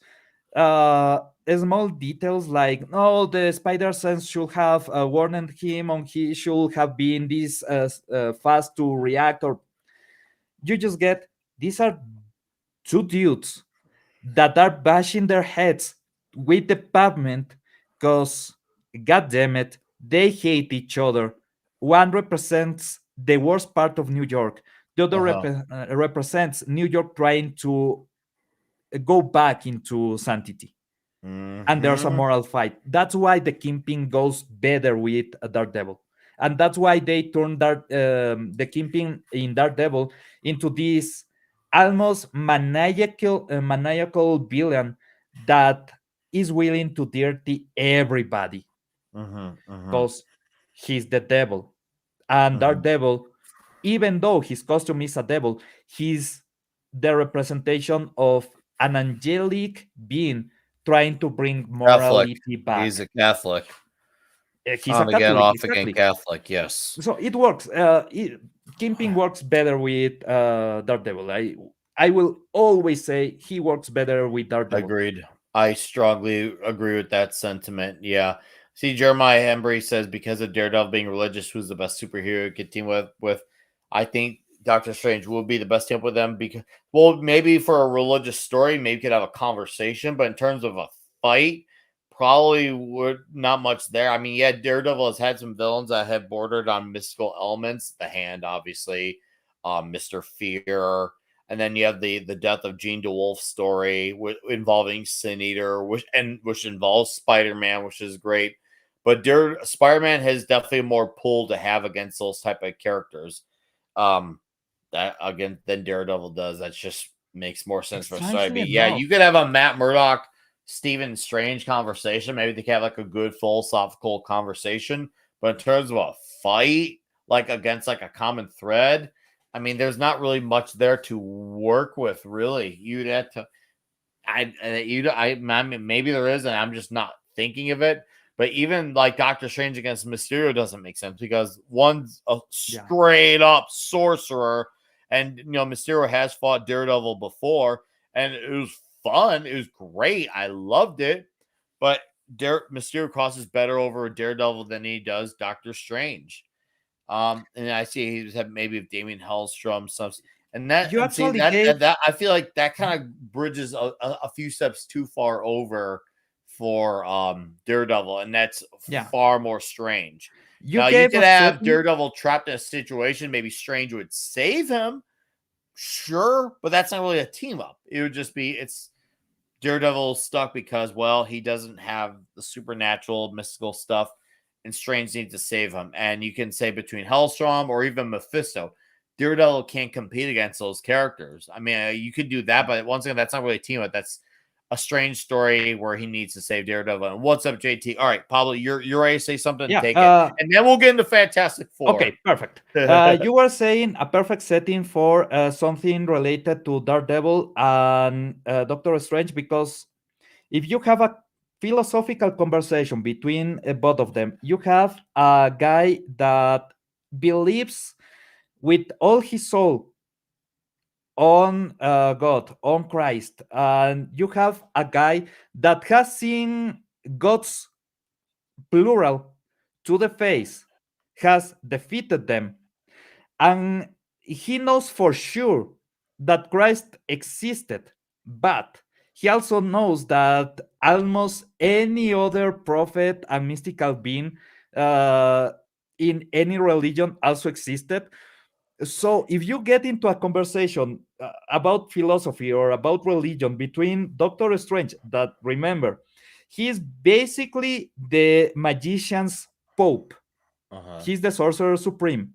small details like, no, the spider sense should have warned him, or he should have been this fast to react, or you just get these are two dudes that are bashing their heads with the pavement because, god damn it, they hate each other. One represents the worst part of New York, the other represents New York trying to go back into sanctity. And there's a moral fight. That's why the Kingpin goes better with Daredevil. And that's why they turned the Kingpin in Daredevil into this almost maniacal villain that is willing to dirty everybody because he's the devil. And Daredevil, even though his costume is a devil, he's the representation of an angelic being trying to bring Catholic. morality back. He's a Catholic. He's On a again, Catholic, off exactly. again Catholic, yes. So it works. Kingpin works better with Daredevil. I will always say he works better with Daredevil. Agreed. I strongly agree with that sentiment. Yeah. See, Jeremiah Embry says because of Daredevil being religious, who's the best superhero you could team with? I think Doctor Strange will be the best team with them because, well, maybe for a religious story, maybe could have a conversation, but in terms of a fight, probably would not much there. I mean, yeah, Daredevil has had some villains that have bordered on mystical elements. The Hand, obviously, Mr. Fear, and then you have the death of Jean DeWolf story involving Sin Eater, which involves Spider-Man, which is great. But Spider-Man has definitely more pull to have against those type of characters. That again than Daredevil does. That just makes more sense for a story. Strangely But yeah, enough, you could have a Matt Murdock, Stephen Strange conversation. Maybe they can have like a good philosophical conversation. But in terms of a fight, like against like a common thread, I mean, there's not really much there to work with. Really, you'd have to. I mean, maybe there is, and I'm just not thinking of it. But even like Doctor Strange against Mysterio doesn't make sense because one's a yeah. straight up sorcerer, and Mysterio has fought Daredevil before, and it was fun. It was great. I loved it. But Mysterio crosses better over Daredevil than he does Doctor Strange. And I see he's had maybe with Damien Hellstrom stuff, and You see actually that, gave that I feel like that kind of bridges a few steps too far over for Daredevil, and that's yeah. far more Strange. You Now you gave could a have setting. Daredevil trapped in a situation, maybe Strange would save him, sure, but that's not really a team up. It would just be it's Daredevil stuck because, well, he doesn't have the supernatural, mystical stuff, and Strange needs to save him. And you can say between Hellstrom or even Mephisto, Daredevil can't compete against those characters. I mean, you could do that, but once again, that's not really a team up. That's a Strange story where he needs to save Daredevil. And what's up, JT? All right, Pablo, you're ready to say something? Yeah. Take it, and then we'll get into Fantastic Four. Okay, perfect. You were saying a perfect setting for something related to Daredevil and Doctor Strange, because if you have a philosophical conversation between both of them, you have a guy that believes with all his soul on God, on Christ, and you have a guy that has seen God's plural to the face, has defeated them, and he knows for sure that Christ existed, but he also knows that almost any other prophet and mystical being in any religion also existed. So if you get into a conversation about philosophy or about religion between Doctor Strange, that remember, he is basically the magician's pope. He's the sorcerer supreme.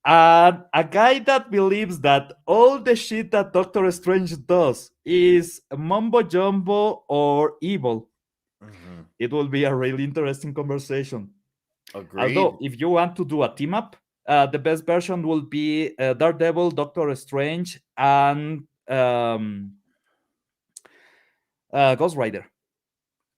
And a guy that believes that all the shit that Doctor Strange does is mumbo jumbo or evil, it will be a really interesting conversation. Agreed. Although, if you want to do a team up, the best version will be Daredevil, Doctor Strange, and Ghost Rider.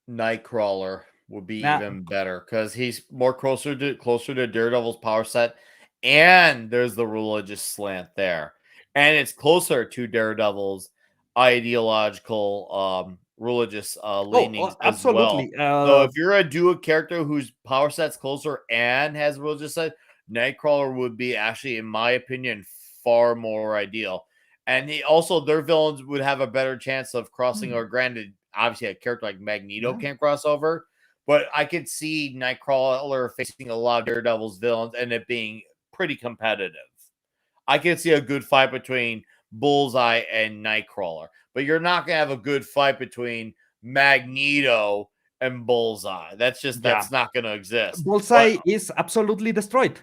Nightcrawler would be Nah, even better because he's more closer to Daredevil's power set, and there's the religious slant there, and it's closer to Daredevil's ideological religious leanings as well. absolutely. So if you're a duo character whose power set's closer and has religious set, Nightcrawler would be actually, in my opinion, far more ideal. And their villains would have a better chance of crossing. Or granted, obviously a character like Magneto can't cross over, but I could see Nightcrawler facing a lot of Daredevil's villains and it being pretty competitive. I could see a good fight between Bullseye and Nightcrawler, but you're not gonna have a good fight between Magneto and Bullseye. That's not gonna exist. Bullseye is absolutely destroyed.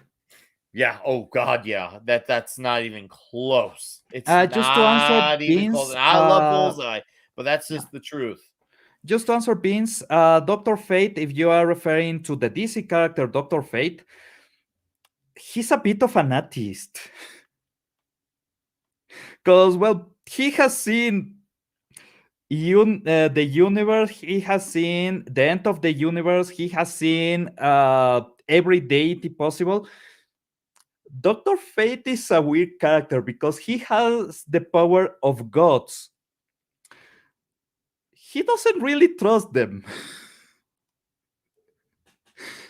Yeah. Oh God. Yeah. That's not even close. It's Just to answer not even close. Beans, And I love Bullseye, but that's just the truth. just to answer Beans, Doctor Fate, if you are referring to the DC character Doctor Fate, he's a bit of an atheist. Because, well, he has seen the universe, he has seen the end of the universe, he has seen every deity possible. Dr. Fate is a weird character because he has the power of gods. He doesn't really trust them.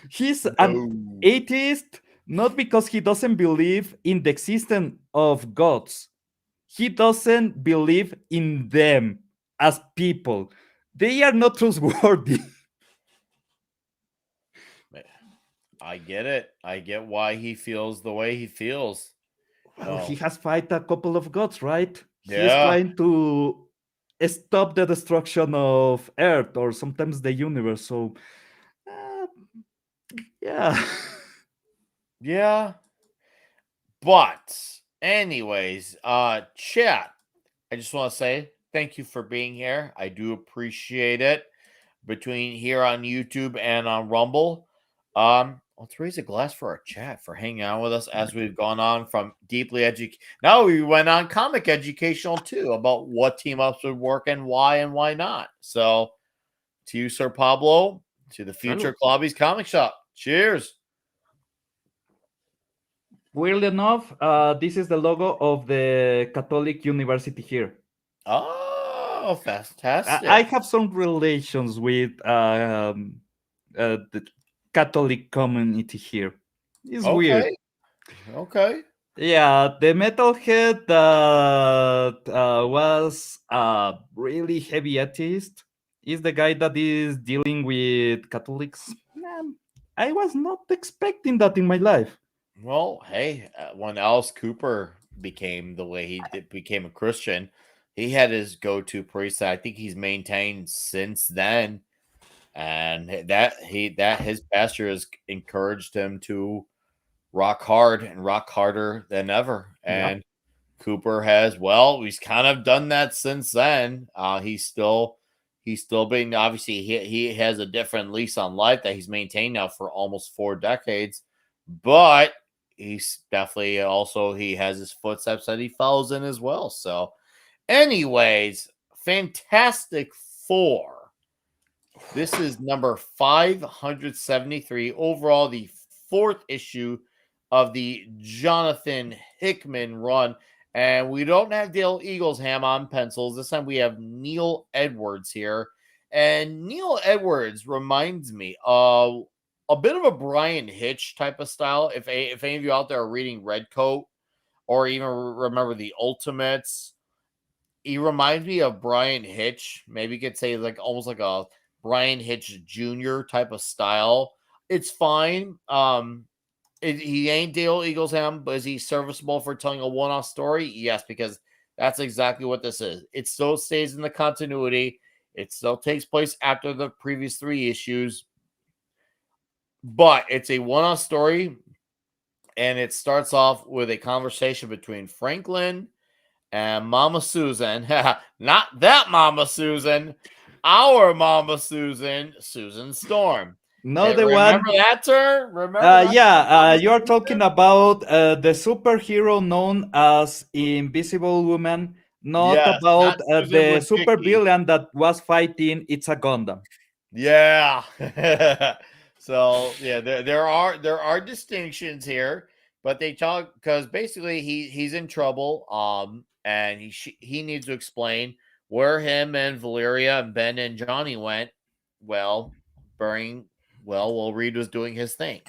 He's an atheist, not because he doesn't believe in the existence of gods. He doesn't believe in them as people. They are not trustworthy. I get it. I get why he feels the way he feels. Well, he No. has fight a couple of gods, right? He is Yeah. trying to stop the destruction of Earth or sometimes the universe. So, uh, yeah. Yeah. But anyways, chat. I just want to say thank you for being here. I do appreciate it. Between here on YouTube and on Rumble. Let's raise a glass for our chat for hanging out with us as we've gone on from deeply educational. Now we went on comic educational too about what team ups would work and why not. So to you, Sir Pablo, to the future Clobby's Comic Shop. Cheers. Weirdly enough, this is the logo of the Catholic University here. Oh, I fantastic. have some relations with the Catholic community here. It's weird. Okay. Okay. Yeah, the metalhead that was a really heavy atheist is the guy that is dealing with Catholics. I was not expecting that in my life. Well, hey, when Alice Cooper became the way he did, became a Christian, he had his go-to priest that I think he's maintained since then, and that his pastor has encouraged him to rock hard and rock harder than ever. Yeah. And Cooper has, well, he's kind of done that since then. He's still being, obviously he has a different lease on life that he's maintained now for almost 4 decades, but he's definitely also he has his footsteps that he follows in as well. So, anyways, Fantastic Four. This is number 573 overall, the fourth issue of the Jonathan Hickman run. And we don't have Dale Eaglesham on pencils. This time we have Neil Edwards here. And Neil Edwards reminds me of a bit of a Brian Hitch type of style. If any of you out there are reading Redcoat or even remember the Ultimates, he reminds me of Brian Hitch. Maybe you could say like almost like a Brian Hitch Jr. type of style. It's fine. He ain't Dale Eaglesham, but is he serviceable for telling a one-off story? Yes, because that's exactly what this is. It still stays in the continuity. It still takes place after the previous 3 issues, but it's a one-off story, and it starts off with a conversation between Franklin and Mama Susan. Not that Mama Susan, our Mama Susan, Susan Storm. No, the Remember one. that term? Remember that? Yeah, you're talking about the superhero known as Invisible Woman, not Yes, about not Susan the Wojcicki. supervillain that was fighting It's a Gundam. Yeah. So yeah, there are distinctions here, but they talk because basically he's in trouble. And he needs to explain where him and Valeria and Ben and Johnny went. Well, during while Reed was doing his thing,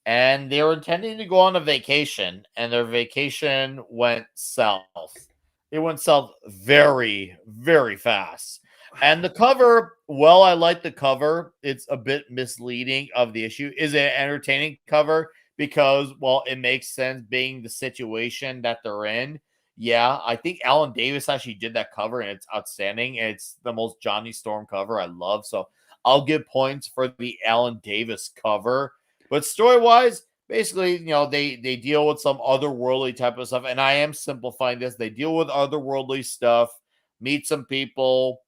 and they were intending to go on a vacation, and their vacation went south. It went south very, very fast. And the cover, well, I like the cover. It's a bit misleading of the issue. Is it an entertaining cover? Because, well, it makes sense being the situation that they're in. Yeah, I think Alan Davis actually did that cover, and it's outstanding. It's the most Johnny Storm cover I love. So I'll give points for the Alan Davis cover. But story wise, basically, they deal with some otherworldly type of stuff. And I am simplifying this. They deal with otherworldly stuff, meet some people,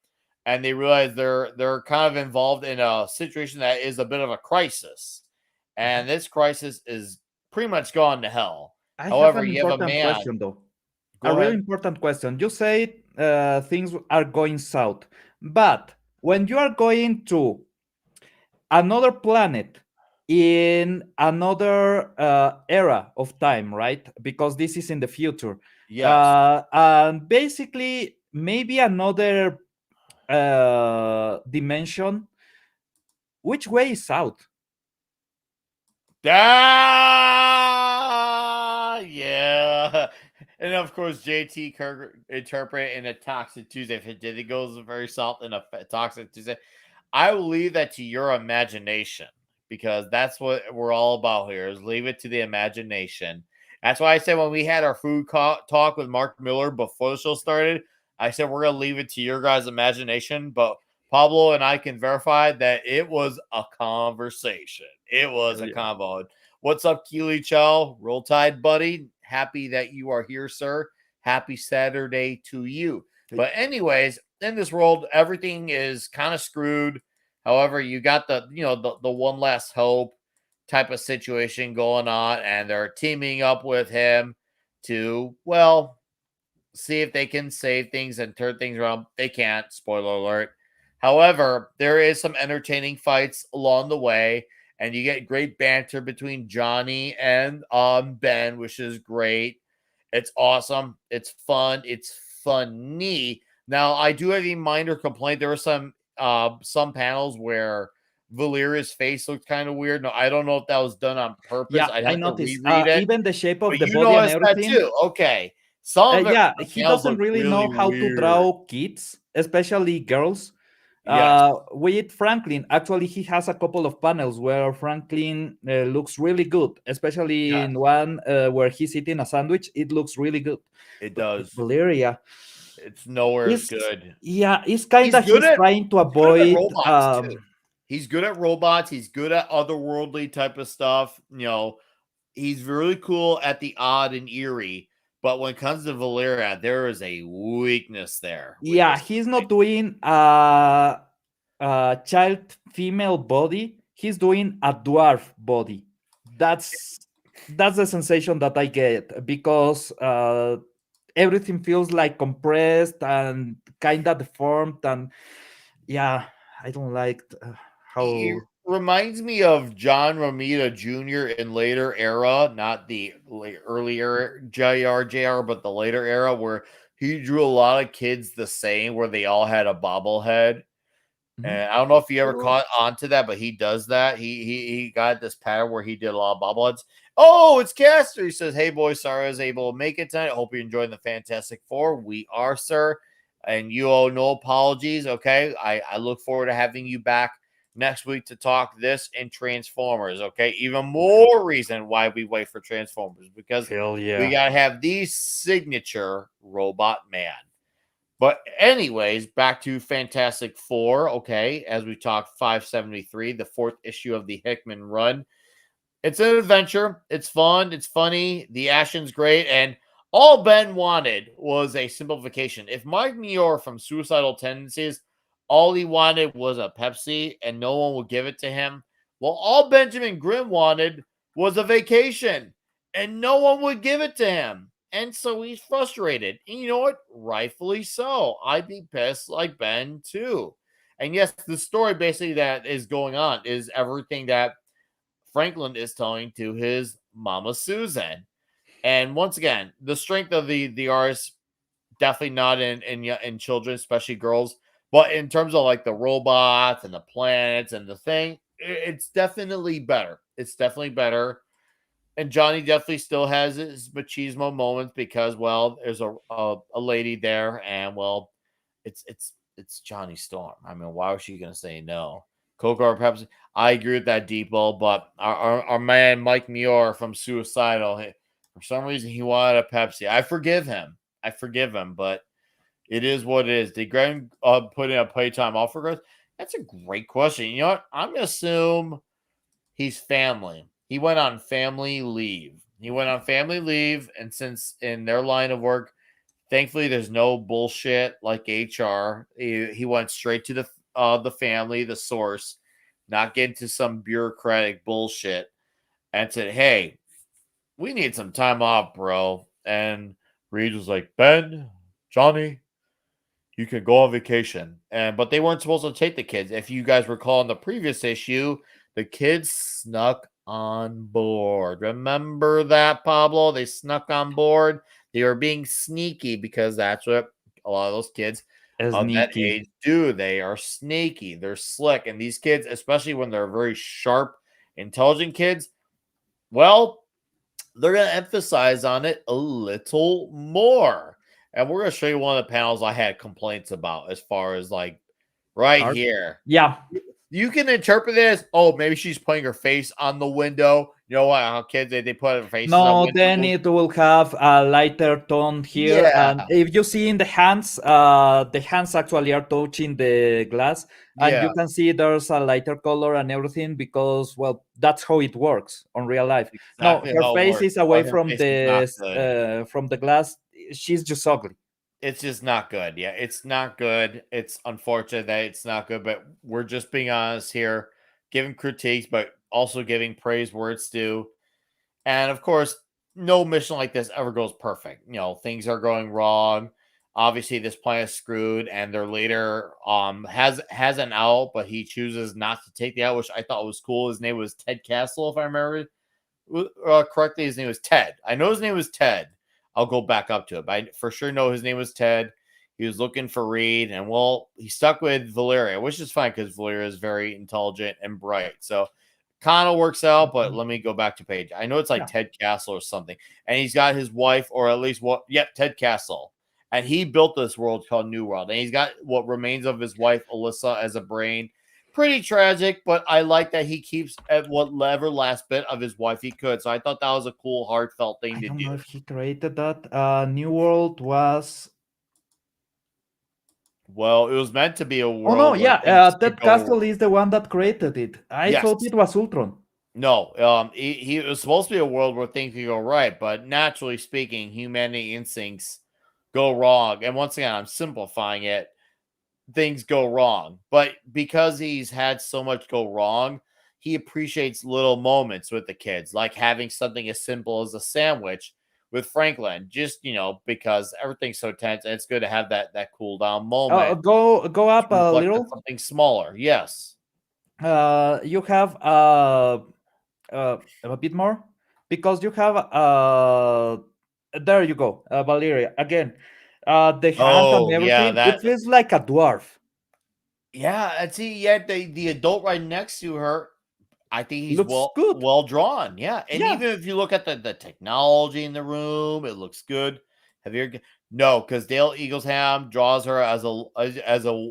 and they realize they're kind of involved in a situation that is a bit of a crisis. And this crisis is pretty much gone to hell. I have However, an you have a important man. question, though. A Go really ahead. important question. You say things are going south, but when you are going to another planet in another era of time, right? Because this is in the future. Yes. And basically, maybe another dimension. Which way is south? Ah, yeah. And of course, JT Kirk interpret in a Toxic Tuesday. If it goes very soft in a Toxic Tuesday, I will leave that to your imagination because that's what we're all about here. Is leave it to the imagination. That's why I said when we had our food talk with Mark Miller before the show started, I said we're gonna leave it to your guys' imagination. But Pablo and I can verify that it was a conversation. It was Hell a yeah. convo. What's up, Keely Chow? Roll Tide, buddy. Happy that you are here, sir. Happy Saturday to you. But anyways, in this world, everything is kind of screwed. However, you got the one last hope type of situation going on, and they're teaming up with him to, well, see if they can save things and turn things around. They can't, spoiler alert. However, there is some entertaining fights along the way, and you get great banter between Johnny and Ben, which is great. It's awesome. It's fun. It's funny. Now, I do have a minor complaint. There were some panels where Valeria's face looked kind of weird. No, I don't know if that was done on purpose. Yeah, I'd I have to noticed. reread it. Even the shape of But the you body and noticed that everything. too. Okay. Some of it, Yeah, the he panels doesn't look really really know how to weird. draw kids, especially girls. Yes. With Franklin, actually, he has a couple of panels where Franklin looks really good, especially Yes. in one where he's eating a sandwich. It looks really good. It But with does. Valeria, It's nowhere as is good. yeah, it's kind He's of good he's at trying to he's good at avoid. robots too. He's good at robots. He's good at otherworldly type of stuff. He's really cool at the odd and eerie. But when it comes to Valeria, there is a weakness there with Yeah, this he's guy. not doing a child female body. He's doing a dwarf body. That's that's the sensation that I get because everything feels like compressed and kind of deformed, and yeah, I don't like He how. reminds me of John Romita Jr. in later era, not the earlier JR, but the later era where he drew a lot of kids the same, where they all had a bobblehead. Mhm. And I don't know if you ever caught on to that, but he does that. He got this pattern where he did a lot of bobbleheads. Oh, it's Caster. He says, "Hey boys, sorry I was able to make it tonight. Hope you're enjoying the Fantastic Four. We are, sir. And you owe no apologies. Okay. I look forward to having you back next week to talk this and Transformers. Okay. Even more reason why we wait for Transformers because Hell we yeah. gotta have the signature robot man. But anyways, back to Fantastic Four. Okay, as we talked, 573, the fourth issue of the Hickman run. It's an adventure. It's fun. It's funny. The action's great. And all Ben wanted was a simplification. If Mike Muir from Suicidal Tendencies, all he wanted was a Pepsi and no one would give it to him, well, all Benjamin Grimm wanted was a vacation and no one would give it to him. And so he's frustrated. And you know what? Rightfully so. I'd be pissed like Ben too. And yes, the story basically that is going on is everything that Franklin is telling to his mama Susan. And once again, the strength of the artist definitely not in children, especially girls, but in terms of like the robots and the planets and the thing, it's definitely better. It's definitely better. And Johnny definitely still has his machismo moments because, well, there's a lady there, and well, it's Johnny Storm. I mean, why was she gonna say no? Coca or Pepsi? I agree with that, Depot, but our man Mike Muir from Suicidal, for some reason he wanted a Pepsi. I forgive him. But it is what it is. Did Graham put in a playtime offer growth? That's a great question. You know what? I'm gonna assume he's family. He went on family leave. And since in their line of work, thankfully there's no bullshit like HR. He went straight to the family, the source, not get into some bureaucratic bullshit, and said, "Hey, we need some time off, bro." And Reed was like, "Ben, Johnny, you can go on vacation." But they weren't supposed to take the kids. If you guys recall in the previous issue, the kids snuck on board. Remember that, Pablo? They snuck on board. They were being sneaky because that's what a lot of those kids of that Sneaky. age do. They are sneaky. They're slick. And these kids, especially when they're very sharp, intelligent kids, well, they're going to emphasize on it a little more. And we're going to show you one of the panels I had complaints about as far as like right Art. here. Yeah. You can interpret this. Oh, maybe she's putting her face on the window. You know what? How kids they put their faces on No, then windows. it will have a lighter tone here. Yeah, And if you see in the hands actually are touching the glass, and yeah, you can see there's a lighter color and everything because, well, that's how it works on real life. No, exactly her how it face works. is away But her face is from the glass. She's just ugly. it's just not good. Yeah, it's not good. It's unfortunate that it's not good, but we're just being honest here, giving critiques, but also giving praise where it's due. And of course, no mission like this ever goes perfect. You know, things are going wrong. Obviously, this plan is screwed, and their leader has an out, but he chooses not to take the out, which I thought was cool. His name was Ted Castle, if I remember correctly. His name was Ted. I know his name was Ted. I'll go back up to it, but I for sure know his name was Ted. He was looking for Reed, and well, he stuck with Valeria, which is fine because Valeria is very intelligent and bright. So kind of works out, but let me go back to page. I know it's like Yeah. Ted Castle or something, and he's got his wife, or at least what? Yep, Ted Castle, and he built this world called New World, and he's got what remains of his wife Alyssa as a brain. Pretty tragic, but I like that he keeps at whatever last bit of his wife he could. So I thought that was a cool, heartfelt thing I to don't do. know if he created that. New World was. Well, it was meant to be a Oh no, world where yeah. things could Ted go. Castle is the one that created it. I thought Yes, it was Ultron. no. He was supposed to be a world where things could go right, but naturally speaking, humanity instincts go wrong. And once again, I'm simplifying it. Things go wrong. But because he's had so much go wrong, he appreciates little moments with the kids, like having something as simple as a sandwich with Franklin. Just because everything's so tense, and it's good to have that cool down moment Go to up a reflect on little. something smaller. Yes. You have a bit more because you have there you go, Valeria again. The hand and Oh yeah, everything. It feels like a dwarf. yeah. And see, yet the adult right next to her, I think he's Looks well good. well drawn. Yeah, and Yeah, even if you look at the technology in the room, it looks good. Have you ever, no? Because Dale Eaglesham draws her as a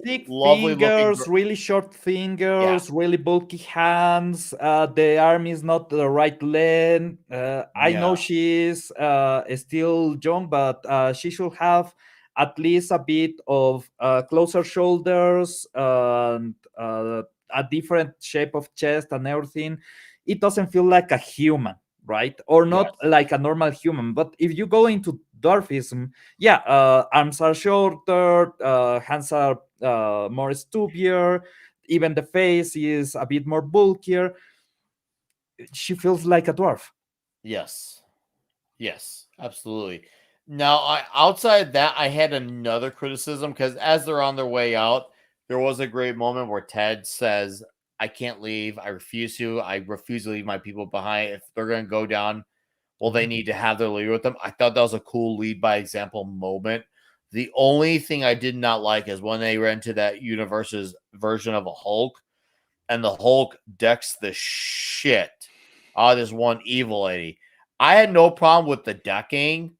thick lovely looking. fingers, really short Yeah, fingers, really bulky hands. The arm is not the right length. I yeah, know she's still young, but she should have at least a bit of closer shoulders and a different shape of chest and everything. It doesn't feel like a human, right? Or not yes, like a normal human. But if you go into dwarfism, yeah, arms are shorter, hands are more stubbier, even the face is a bit more bulkier. She feels like a dwarf. yes. Yes, absolutely. Now, outside that, I had another criticism because as they're on their way out, there was a great moment where Ted says, "I can't leave. I refuse to. I refuse to leave my people behind. If they're going to go down, well, they need to have their leader with them." I thought that was a cool lead by example moment. The only thing I did not like is when they ran to that universe's version of a Hulk, and the Hulk decks the shit out of this one evil lady. I had no problem with the decking,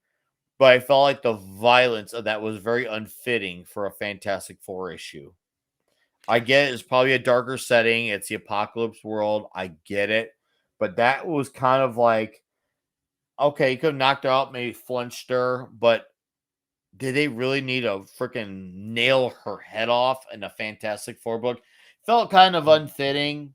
but I felt like the violence of that was very unfitting for a Fantastic Four issue. I get it's probably a darker setting, it's the apocalypse world. I get it. But that was kind of like, okay, you could have knocked her out, maybe flinched her, but did they really need to freaking nail her head off in a Fantastic Four book? Felt kind of unfitting.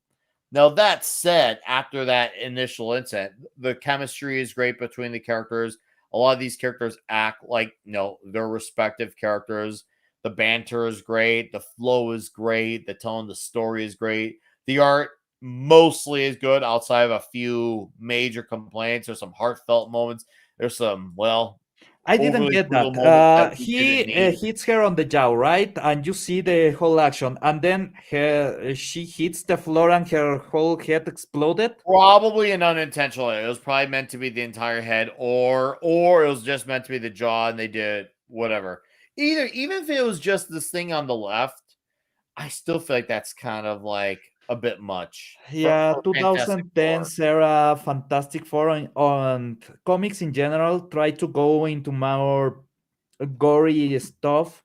Now, that said, after that initial incident, the chemistry is great between the characters. A lot of these characters act like, their respective characters. The banter is great. The flow is great. The tone, the story is great. The art mostly is good outside of a few major complaints. There's some heartfelt moments. There's some, I didn't overly get brutal that. moments that we He didn't need. hits her on the jaw, right? And you see the whole action, and then she hits the floor, and her whole head exploded. Probably an unintentional. It was probably meant to be the entire head, or it was just meant to be the jaw, and they did whatever. Even if it was just this thing on the left, I still feel like that's kind of like a bit much Yeah, for Fantastic 2010 Four. era Fantastic Four and comics in general try to go into more gory stuff,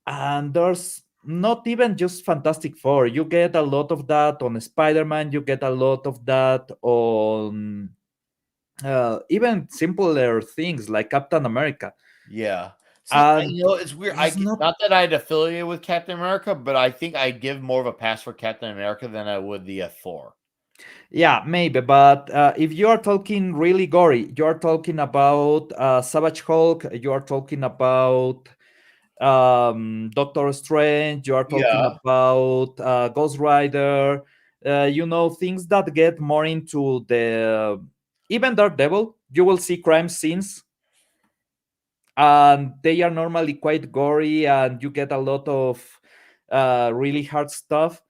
and there's not even just Fantastic Four. You get a lot of that on Spider-Man. You get a lot of that on even simpler things like Captain America. Yeah. See, And it's weird. it's not. Not that I'd affiliate with Captain America, but I think I'd give more of a pass for Captain America than I would the F4. Yeah, maybe, but if you are talking really gory, you are talking about Savage Hulk, you are talking about Doctor Strange, you are talking Yeah. about Ghost Rider, things that get more into the even Daredevil. You will see crime scenes, and they are normally quite gory, and you get a lot of really hard stuff.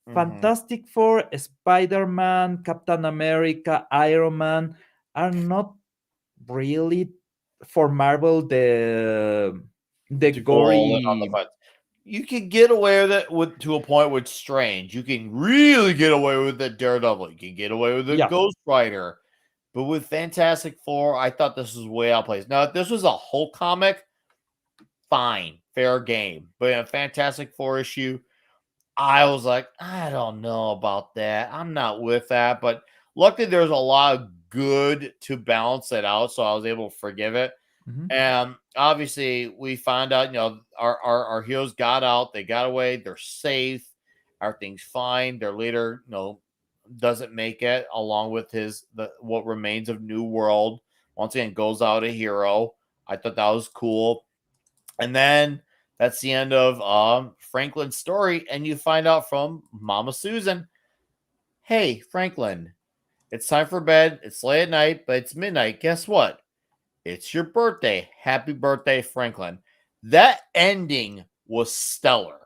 Hmm. Fantastic Four, Spider Man, Captain America, Iron Man are not really for Marvel the To go all in on the gory. fight. You can get away with it to a point with Strange. You can really get away with the Daredevil. You can get away with the Yeah. Ghost Rider. But with Fantastic Four, I thought this was way outplaced. Now, if this was a whole comic, fine, fair game. But in a Fantastic Four issue, I was like, I don't know about that. I'm not with that. But luckily, there's a lot of good to balance it out. So I was able to forgive it. Mhm. And obviously, we found out, our heroes got out, they got away, they're safe, everything's fine. Their leader, doesn't make it, along with what remains of New World. Once again, goes out a hero. I thought that was cool. And then that's the end of Franklin's story, and you find out from Mama Susan, hey, Franklin, it's time for bed. It's late at night, but it's midnight. Guess what? It's your birthday. Happy birthday, Franklin. That ending was stellar.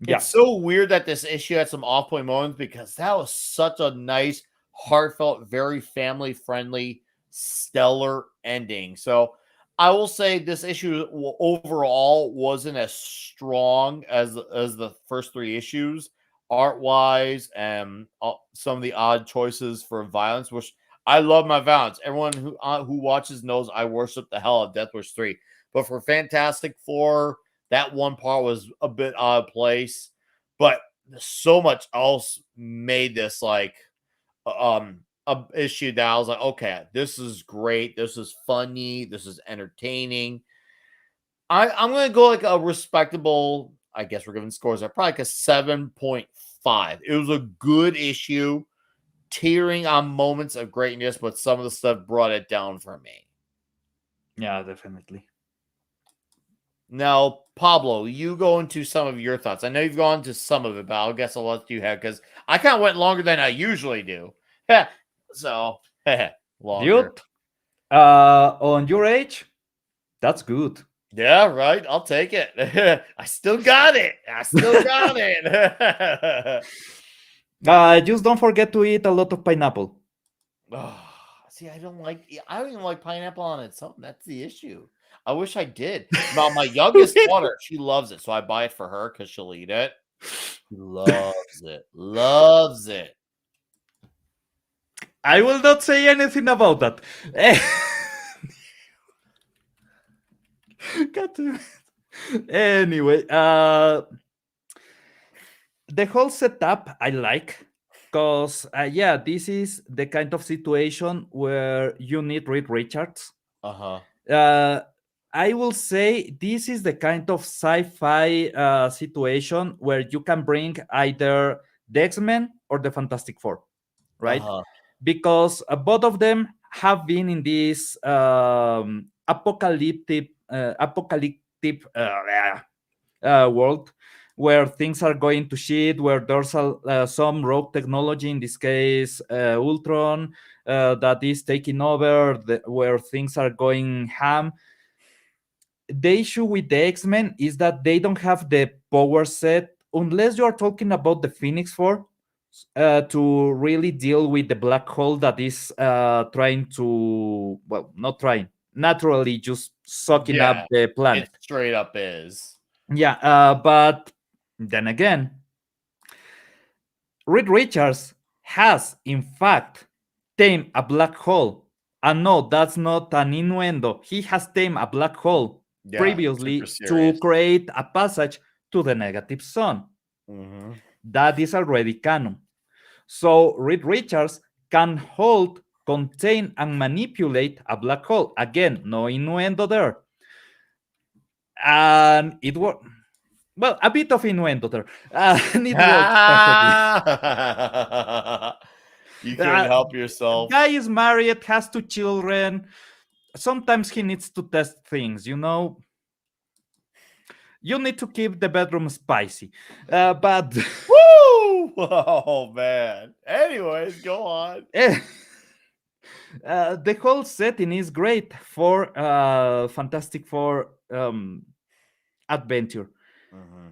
Yeah. It's so weird that this issue had some off point moments because that was such a nice, heartfelt, very family friendly, stellar ending. So I will say this issue overall wasn't as strong as the first three issues, art wise, and some of the odd choices for violence, which I love my violence. Everyone who watches knows I worship the hell of Death Wish 3. But for Fantastic Four, that one part was a bit out of place, but so much else made this like a issue that I was like, okay, this is great, this is funny, this is entertaining. I'm gonna go like a respectable. I guess we're giving scores at probably like a 7.5. It was a good issue, teetering on moments of greatness, but some of the stuff brought it down for me. Yeah, definitely. Now, Pablo, you go into some of your thoughts. I know you've gone to some of it, but I guess I'll let you have because I kind of went longer than I usually do. So, longer. Dude, on your age, that's good. Yeah, right. I'll take it. I still got it. I still got it. Just don't forget to eat a lot of pineapple. Oh, see, I don't even like pineapple on its own. That's the issue. I wish I did. Now, my youngest daughter, she loves it, so I buy it for her because she'll eat it. She loves it. Loves it. I will not say anything about that. God damn it. Anyway, the whole setup I like because yeah, this is the kind of situation where you need Reed Richards. Uh-huh. I will say this is the kind of sci-fi situation where you can bring either the X-Men or the Fantastic Four, right? Uh-huh. Because both of them have been in this apocalyptic world where things are going to shit, where there's some rogue technology, in this case, Ultron, that is taking over, where things are going ham. The issue with the X-Men is that they don't have the power set, unless you are talking about the Phoenix Four, to really deal with the black hole that is trying to, well, not trying, naturally just sucking up Yeah, the it planet. straight up is. Yeah, but then again, Reed Richards has, in fact, tamed a black hole. And no, that's not an innuendo. He has tamed a black hole Yeah, super previously to serious. create a passage to the negative zone. Mm-hmm. That is already canon. So Reed Richards can hold, contain, and manipulate a black hole. Again, no innuendo there. And it worked. Well, a bit of innuendo there. And it works perfectly. You couldn't Uh, help yourself. Guy is married, has 2 children. Sometimes he needs to test things, you know. You need to keep the bedroom spicy. But Woo! Oh man. Anyways, go on. The whole setting is great for Fantastic Four adventure. Mm-hmm.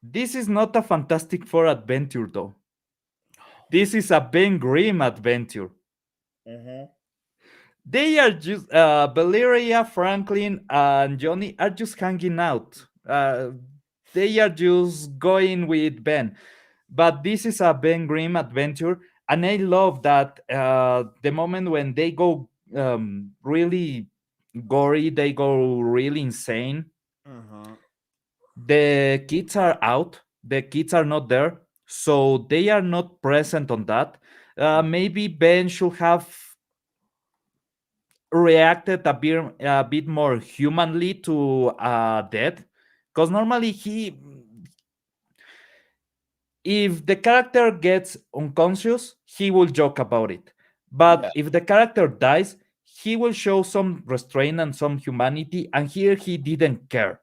This is not a Fantastic Four adventure, though. This is a Ben Grimm adventure. Mm-hmm. They are just Valeria, Franklin, and Johnny are just hanging out. They are just going with Ben. But this is a Ben Grimm adventure, and I love that the moment when they go really gory, they go really insane. Mm-hmm. The kids are out. The kids are not there, so they are not present on that. Maybe Ben should have reacted a bit more humanly to death, because normally if the character gets unconscious, he will joke about it. Yeah. But if the character dies, he will show some restraint and some humanity, and here he didn't care.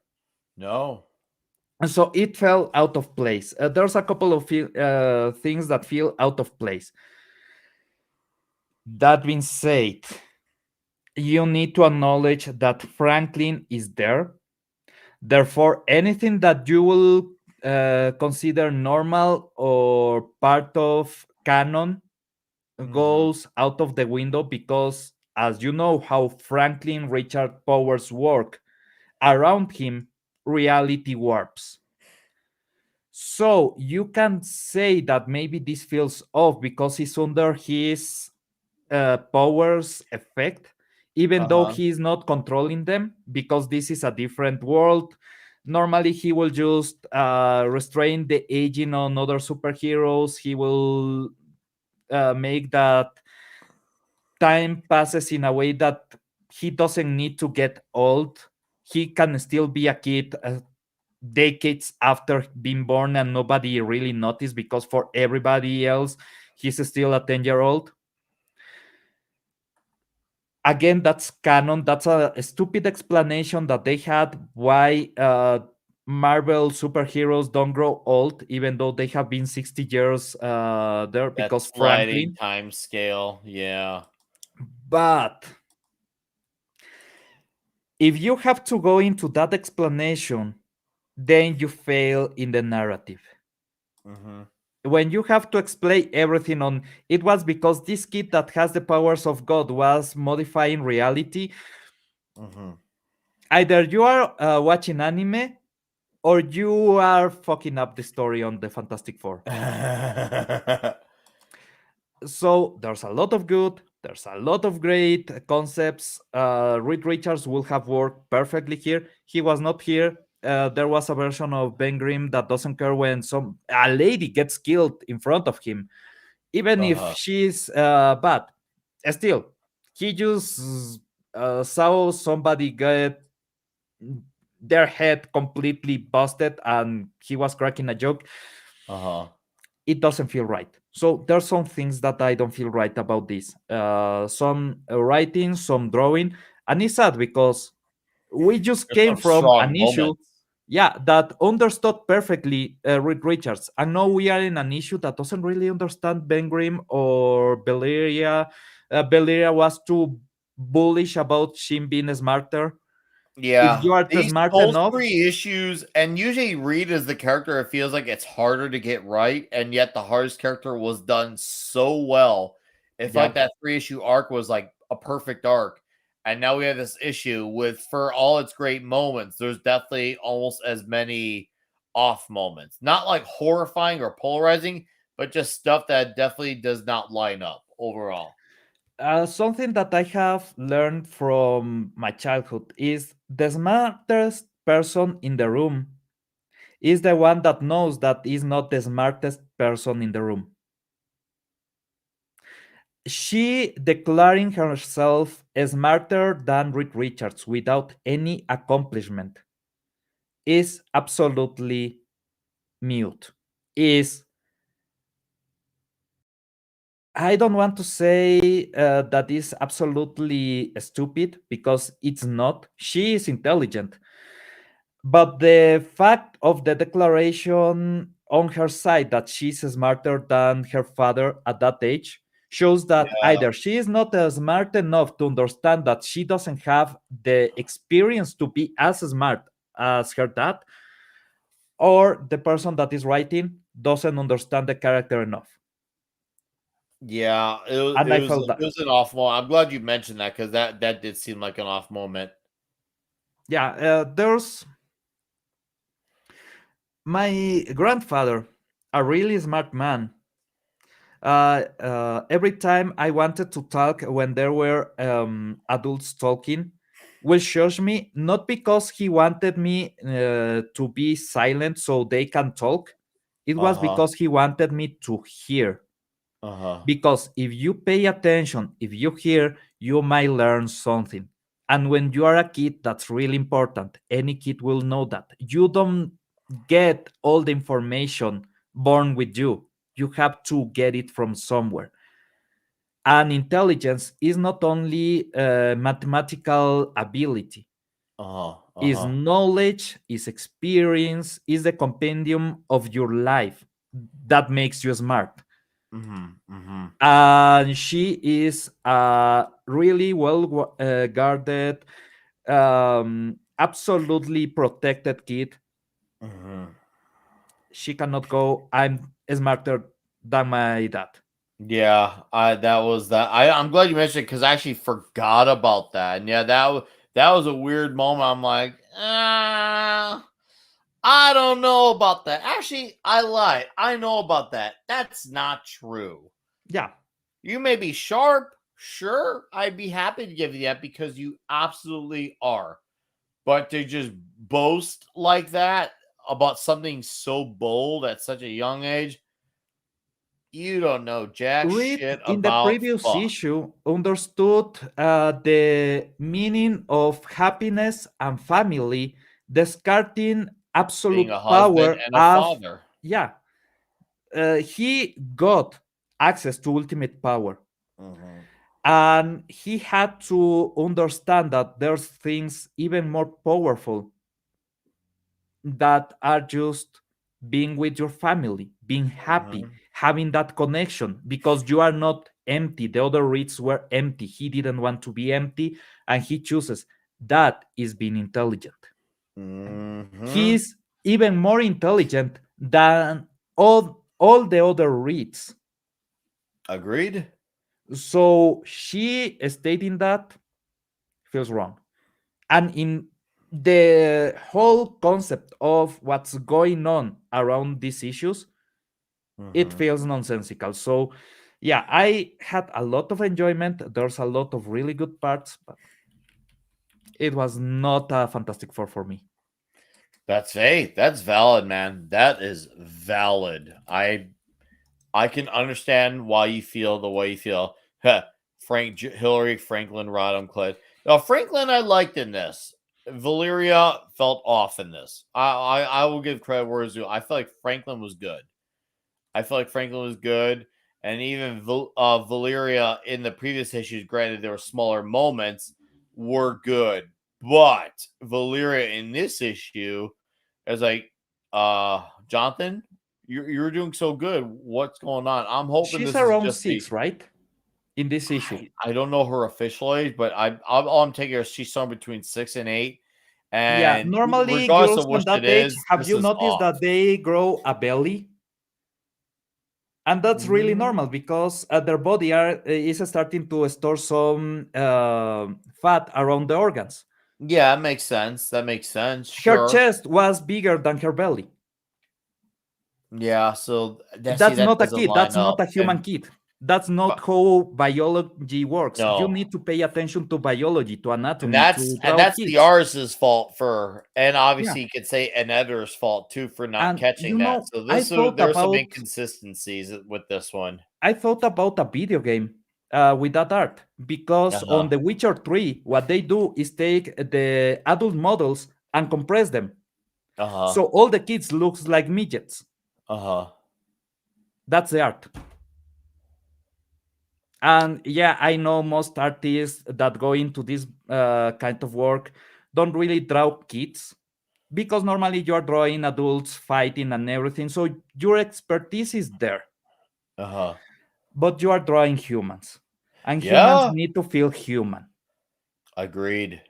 No. And so it fell out of place. There's a couple of things that feel out of place. That being said, you need to acknowledge that Franklin is there. Therefore, anything that you will consider normal or part of canon Mm-hmm. goes out of the window because, as you know, how Franklin Richard Powers work, around him, reality warps. So you can say that maybe this feels off because he's under his powers effect, even though Uh-huh. he is not controlling them, because this is a different world. Normally, he will just restrain the aging on other superheroes. He will make that time passes in a way that he doesn't need to get old. He can still be a kid decades after being born and nobody really noticed because for everybody else, he's still a 10-year-old. Again, that's canon. That's a stupid explanation that they had why Marvel superheroes don't grow old, even though they have been 60 years there, That because sliding Franklin. time scale. Yeah. But if you have to go into that explanation, then you fail in the narrative. Mm-hmm. When you have to explain everything on it was because this kid that has the powers of God was modifying reality, Mm-hmm. either you are watching anime or you are fucking up the story on the Fantastic Four. So there's a lot of good, there's a lot of great concepts. Reed Richards will have worked perfectly here. He was not here. There was a version of Ben Grimm that doesn't care when a lady gets killed in front of him, even if Uh-huh. she's bad. Still, he just saw somebody get their head completely busted and he was cracking a joke. Uh-huh. It doesn't feel right. So there's some things that I don't feel right about this. Some writing, some drawing, and it's sad because we just There's came some from strong an issue, moments. yeah, that understood perfectly Reed Richards. And now we are in an issue that doesn't really understand Ben Grimm or Belleria. Belleria was too bullish about Shin being smarter. If Yeah, you are these smart post enough, three issues, and usually Reed is the character. It feels like it's harder to get right, and yet the hardest character was done so well. It felt like yeah, that 3 issue arc was like a perfect arc, and now we have this issue with, for all its great moments, there's definitely almost as many off moments. Not like horrifying or polarizing, but just stuff that definitely does not line up overall. Something that I have learned from my childhood is the smartest person in the room is the one that knows that is not the smartest person in the room. She declaring herself smarter than Reed Richards without any accomplishment is absolutely mute. Is I don't want to say that is absolutely stupid because it's not. She is intelligent. But the fact of the declaration on her side that she's smarter than her father at that age shows that Yeah, either she is not smart enough to understand that she doesn't have the experience to be as smart as her dad, or the person that is writing doesn't understand the character enough. yeah, And I felt it that. was an off moment. I'm glad you mentioned that because that did seem like an off moment. Yeah, there's my grandfather, a really smart man. Every time I wanted to talk when there were adults talking, will shush me, not because he wanted me to be silent so they can talk. It Uh was huh. because he wanted me to hear. Uh huh. Because if you pay attention, if you hear, you might learn something. And when you are a kid, that's really important. Any kid will know that. You don't get all the information born with you, you have to get it from somewhere. And intelligence is not only mathematical ability, Uh huh. Uh is huh. knowledge, is experience, is the compendium of your life that makes you smart. Mhm. Mhm. And she is a really well guarded, absolutely protected kid. Mhm. She cannot go, I'm smarter than my dad. Yeah, I that was that. I'm glad you mentioned it because I actually forgot about that. And yeah, that was a weird moment. I'm like, I don't know about that. Actually, I lied. I know about that. That's not true. Yeah, You may be sharp, sure. I'd be happy to give you that because you absolutely are. But to just boast like that about something so bold at such a young age, you don't know jack Reed shit in the about previous fuck. issue understood the meaning of happiness and family, discarding Being absolute a husband power and a of, father. yeah, he got access to ultimate power, Mhm. and he had to understand that there's things even more powerful that are just being with your family, being happy, Mhm. having that connection, because you are not empty. The other reeds were empty. He didn't want to be empty, and he chooses. That is being intelligent. Mhm. He's even more intelligent than all the other reeds. Agreed. So she stating that feels wrong. And in the whole concept of what's going on around these issues, it Mhm. feels nonsensical. So, yeah, I had a lot of enjoyment. There's a lot of really good parts, but it was not a Fantastic Four for me. That's valid, man. That is valid. I can understand why you feel the way you feel. Huh. Hillary, Franklin, Rodham, Clyde. Now Franklin, I liked in this. Valeria felt off in this. I will give credit where it's due. I feel like Franklin was good. I feel like Franklin was good, and even Valeria in the previous issues. Granted, there were smaller moments, were good, but Valeria in this issue is like, Jonathan, you're doing so good. What's going on? I'm hoping She's this is around just the. six, right? In this issue. I don't know her official age, but all I'm taking is she's somewhere between 6 and 8, Yeah, and normally regardless girls of on what that it age, is, have this you is noticed off. that they grow a belly? And that's really Mhm. normal because their body is starting to store some fat around the organs. Yeah, that makes sense. That makes sense. Her Sure. chest was bigger than her belly. Yeah, so That's that not a doesn't kid. line That's not up. a human And kid. That's not but how biology works. You no, need to pay attention to biology, to anatomy, to draw that's the kids. artist's fault for, and Yeah. obviously you could say an editor's fault too for not And catching that. So I thought there's some about inconsistencies with this one. a video game with that art because on Uh-huh. The Witcher 3, what they do is take the adult models and compress them. Uh-huh. So all the kids looks like midgets. Uh-huh. That's the art. And yeah, I know most artists that go into this kind of work don't really draw kids because normally you're drawing adults fighting and everything. So your expertise is there, Uh-huh. but you are drawing humans, and humans Yeah, need to feel human. agreed.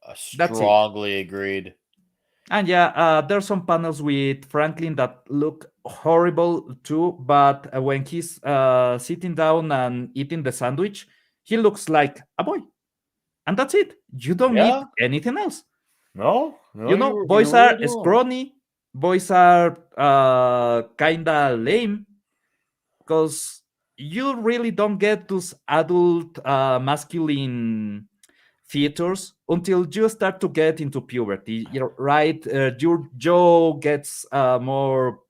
That's it. Strongly agreed. And yeah, there's some panels with Franklin that look horrible too, but when he's sitting down and eating the sandwich, he looks like a boy. And that's it. You don't need Yeah. anything else. No, no, You know, you boys really are don't. scrawny, boys are kind of lame because you really don't get those adult masculine features until you start to get into puberty. You're right. Your jaw gets more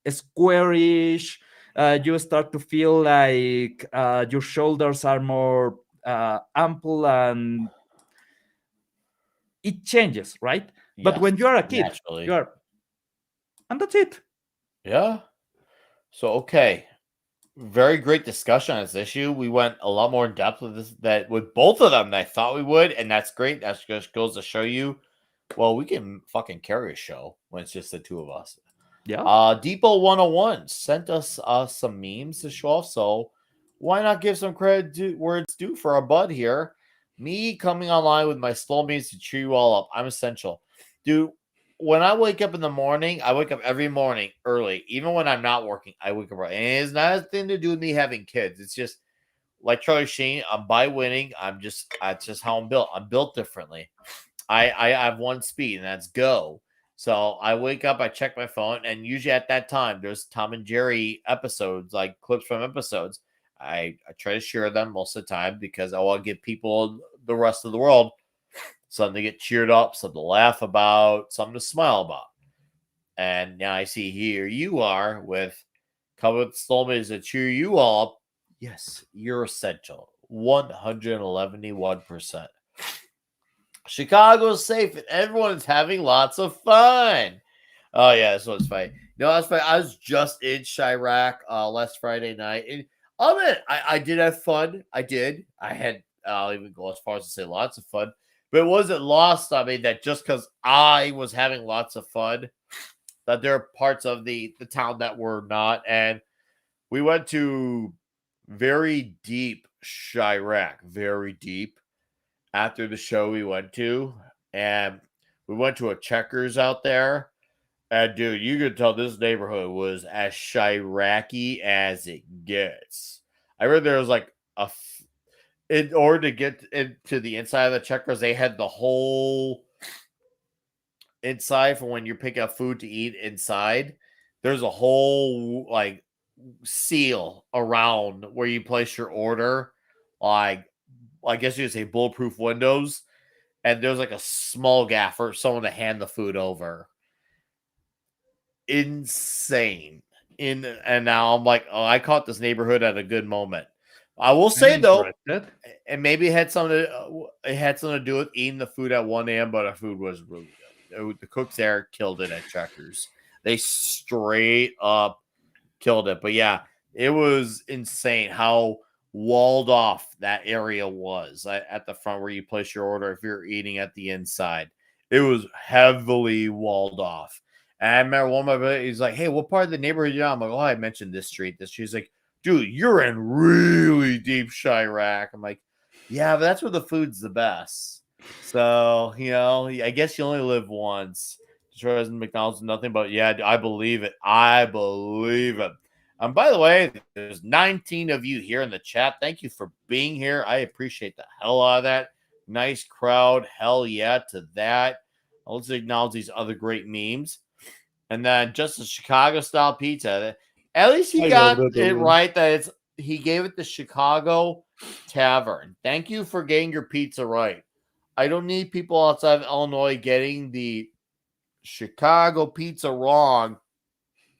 squarish. You start to feel like your shoulders are more ample and it changes, right? But Yes, when you are a kid, you naturally. are, and that's it. Yeah. So okay. Very great discussion on this issue. We went a lot more in depth with this that with both of them than I thought we would, and that's great. That just goes to show you, well, we can fucking carry a show when it's just the two of us. Yeah, Depot 101 sent us some memes to show off, so why not give some credit to where it's due for our bud here? Me coming online with my slow memes to cheer you all up. I'm essential. Dude, when I wake up in the morning, I wake up every morning early. Even when I'm not working, I wake up early. And it's not a thing to do with me having kids. It's just like Charlie Sheen, I'm by winning. That's just how I'm built. I'm built differently. I have one speed, and that's go. So I wake up, I check my phone, and usually at that time, there's Tom and Jerry episodes, like clips from episodes. I try to share them most of the time because I want to give people the rest of the world something to get cheered up, something to laugh about, something to smile about. And now I see here you are with come with Stolmans to cheer you all up. Yes, you're essential. 111%. Chicago's safe and everyone's having lots of fun. Oh yeah, this one's funny. No, that's funny. I was just in Chirac last Friday night, and I did have fun. I did. I had I'll even go as far as to say lots of fun, but it wasn't lost on me that just because I was having lots of fun, that there are parts of the town that were not. And we went to very deep Chirac, very deep after the show we went to, and we went to a Checkers out there. And dude, you could tell this neighborhood was as Chiracy as it gets. I read there was like in order to get into the inside of the Checkers, they had the whole inside for when you're picking up food to eat inside. There's a whole like seal around where you place your order, like I guess you could say bulletproof windows, and there's like a small gap for someone to hand the food over. Insane. And now I'm like, oh, I caught this neighborhood at a good moment. I will I'm say though, interested. and maybe it had something to do with eating the food at 1 a.m., but our food was really good. The cooks there killed it at Checkers. They straight up killed it. But yeah, it was insane how walled off that area was at the front where you place your order if you're eating at the inside. It was heavily walled off. And I remember one of my buddies, he's like, "Hey, what part of the neighborhood you on?" I'm like, "Oh, I mentioned this street." This street's like, "Dude, you're in really deep Chirac." I'm like, "Yeah, but that's where the food's the best." So, I guess you only live once. Detroit isn't McDonald's nothing, but yeah, I believe it. I believe it. By the way, there's 19 of you here in the chat. Thank you for being here. I appreciate the hell out of that. Nice crowd. Hell yeah to that. Let's acknowledge these other great memes. And then just a Chicago style pizza. At least he I got love it it. right that he gave it the Chicago Tavern. Thank you for getting your pizza right. I don't need people outside of Illinois getting the Chicago pizza wrong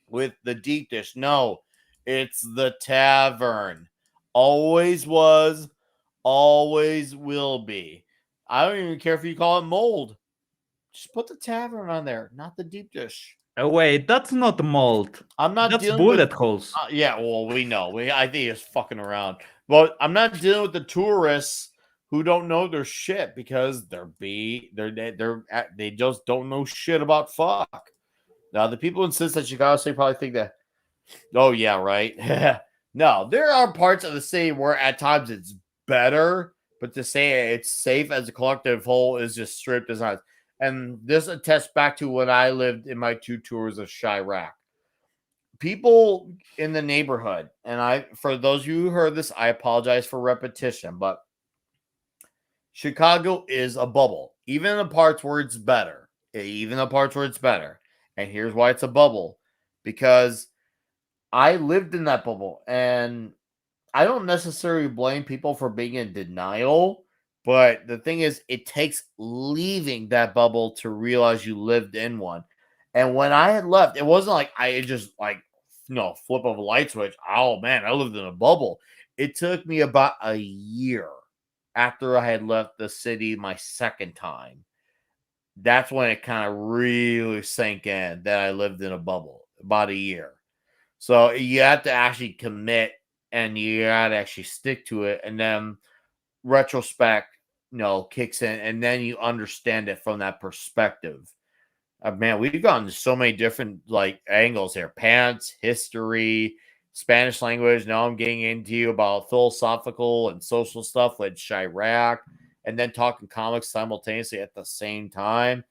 with the deep dish. No, it's the Tavern. Always was, always will be. I don't even care if you call it mold. Just put the Tavern on there, not the deep dish. Wait, that's not mold. I'm not That's dealing with bullet holes. yeah, well, we know. I think he's fucking around. But I'm not dealing with the tourists who don't know their shit because they just don't know shit about fuck. Now the people in Cincinnati, Chicago State probably think that, oh yeah, right. No, there are parts of the city where at times it's better, but to say it's safe as a collective whole is just straight design. And this attests back to when I lived in my 2 tours of Chirac. People in the neighborhood, and for those of you who heard this, I apologize for repetition, but Chicago is a bubble, even in the parts where it's better. Even the parts where it's better. And here's why it's a bubble. Because I lived in that bubble, and I don't necessarily blame people for being in denial, but the thing is, it takes leaving that bubble to realize you lived in one. And when I had left, it wasn't like I just flip of a light switch. Oh man, I lived in a bubble. It took me about a year after I had left the city my second time. That's when it kind of really sank in that I lived in a bubble. About a year. So you have to actually commit and you got to actually stick to it. And then retrospect, kicks in and then you understand it from that perspective. Man, we've gone to so many different angles here. Pants, history, Spanish language. Now I'm getting into you about philosophical and social stuff like Chirac, and then talking comics simultaneously at the same time.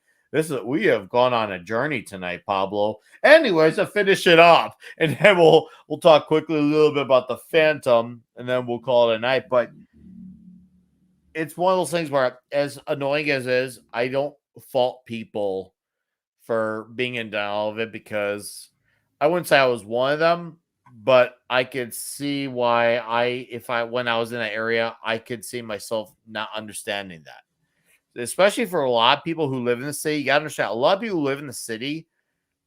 We have gone on a journey tonight, Pablo. Anyways, to finish it off, and then we'll talk quickly a little bit about the Phantom, and then we'll call it a night. But it's one of those things where, as annoying as it is, I don't fault people for being in denial of it because I wouldn't say I was one of them, but I could see why when I was in that area, I could see myself not understanding that. Especially for a lot of people who live in the city, you gotta understand a lot of people who live in the city,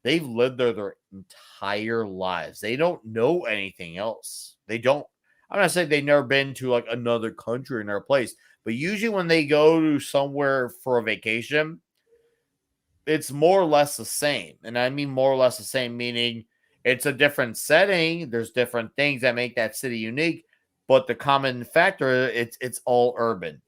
they've lived there their entire lives. They don't know anything else. They don't. I'm not saying they've never been to another country or another place, but usually when they go to somewhere for a vacation, it's more or less the same. And I mean more or less the same, meaning it's a different setting. There's different things that make that city unique, but the common factor, it's all urban.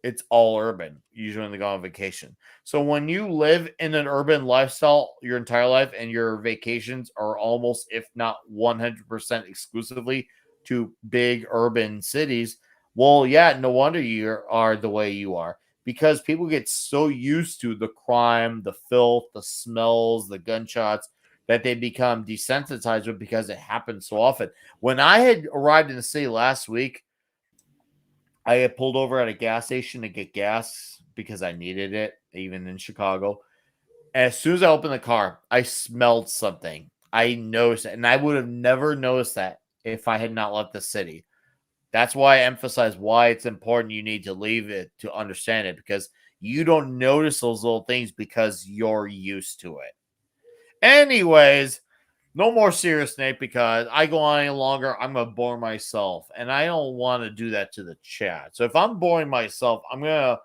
It's all urban, usually when they go on vacation. So when you live in an urban lifestyle your entire life and your vacations are almost, if not 100% exclusively to big urban cities, well, yeah, no wonder you are the way you are because people get so used to the crime, the filth, the smells, the gunshots that they become desensitized with because it happens so often. When I had arrived in the city last week, I had pulled over at a gas station to get gas because I needed it, even in Chicago. As soon as I opened the car, I smelled something. I noticed it, and I would have never noticed that if I had not left the city. That's why I emphasize why it's important you need to leave it to understand it because you don't notice those little things because you're used to it. Anyways, no more serious, Nate, because I go on any longer, I'm going to bore myself. And I don't want to do that to the chat. So if I'm boring myself, I'm going to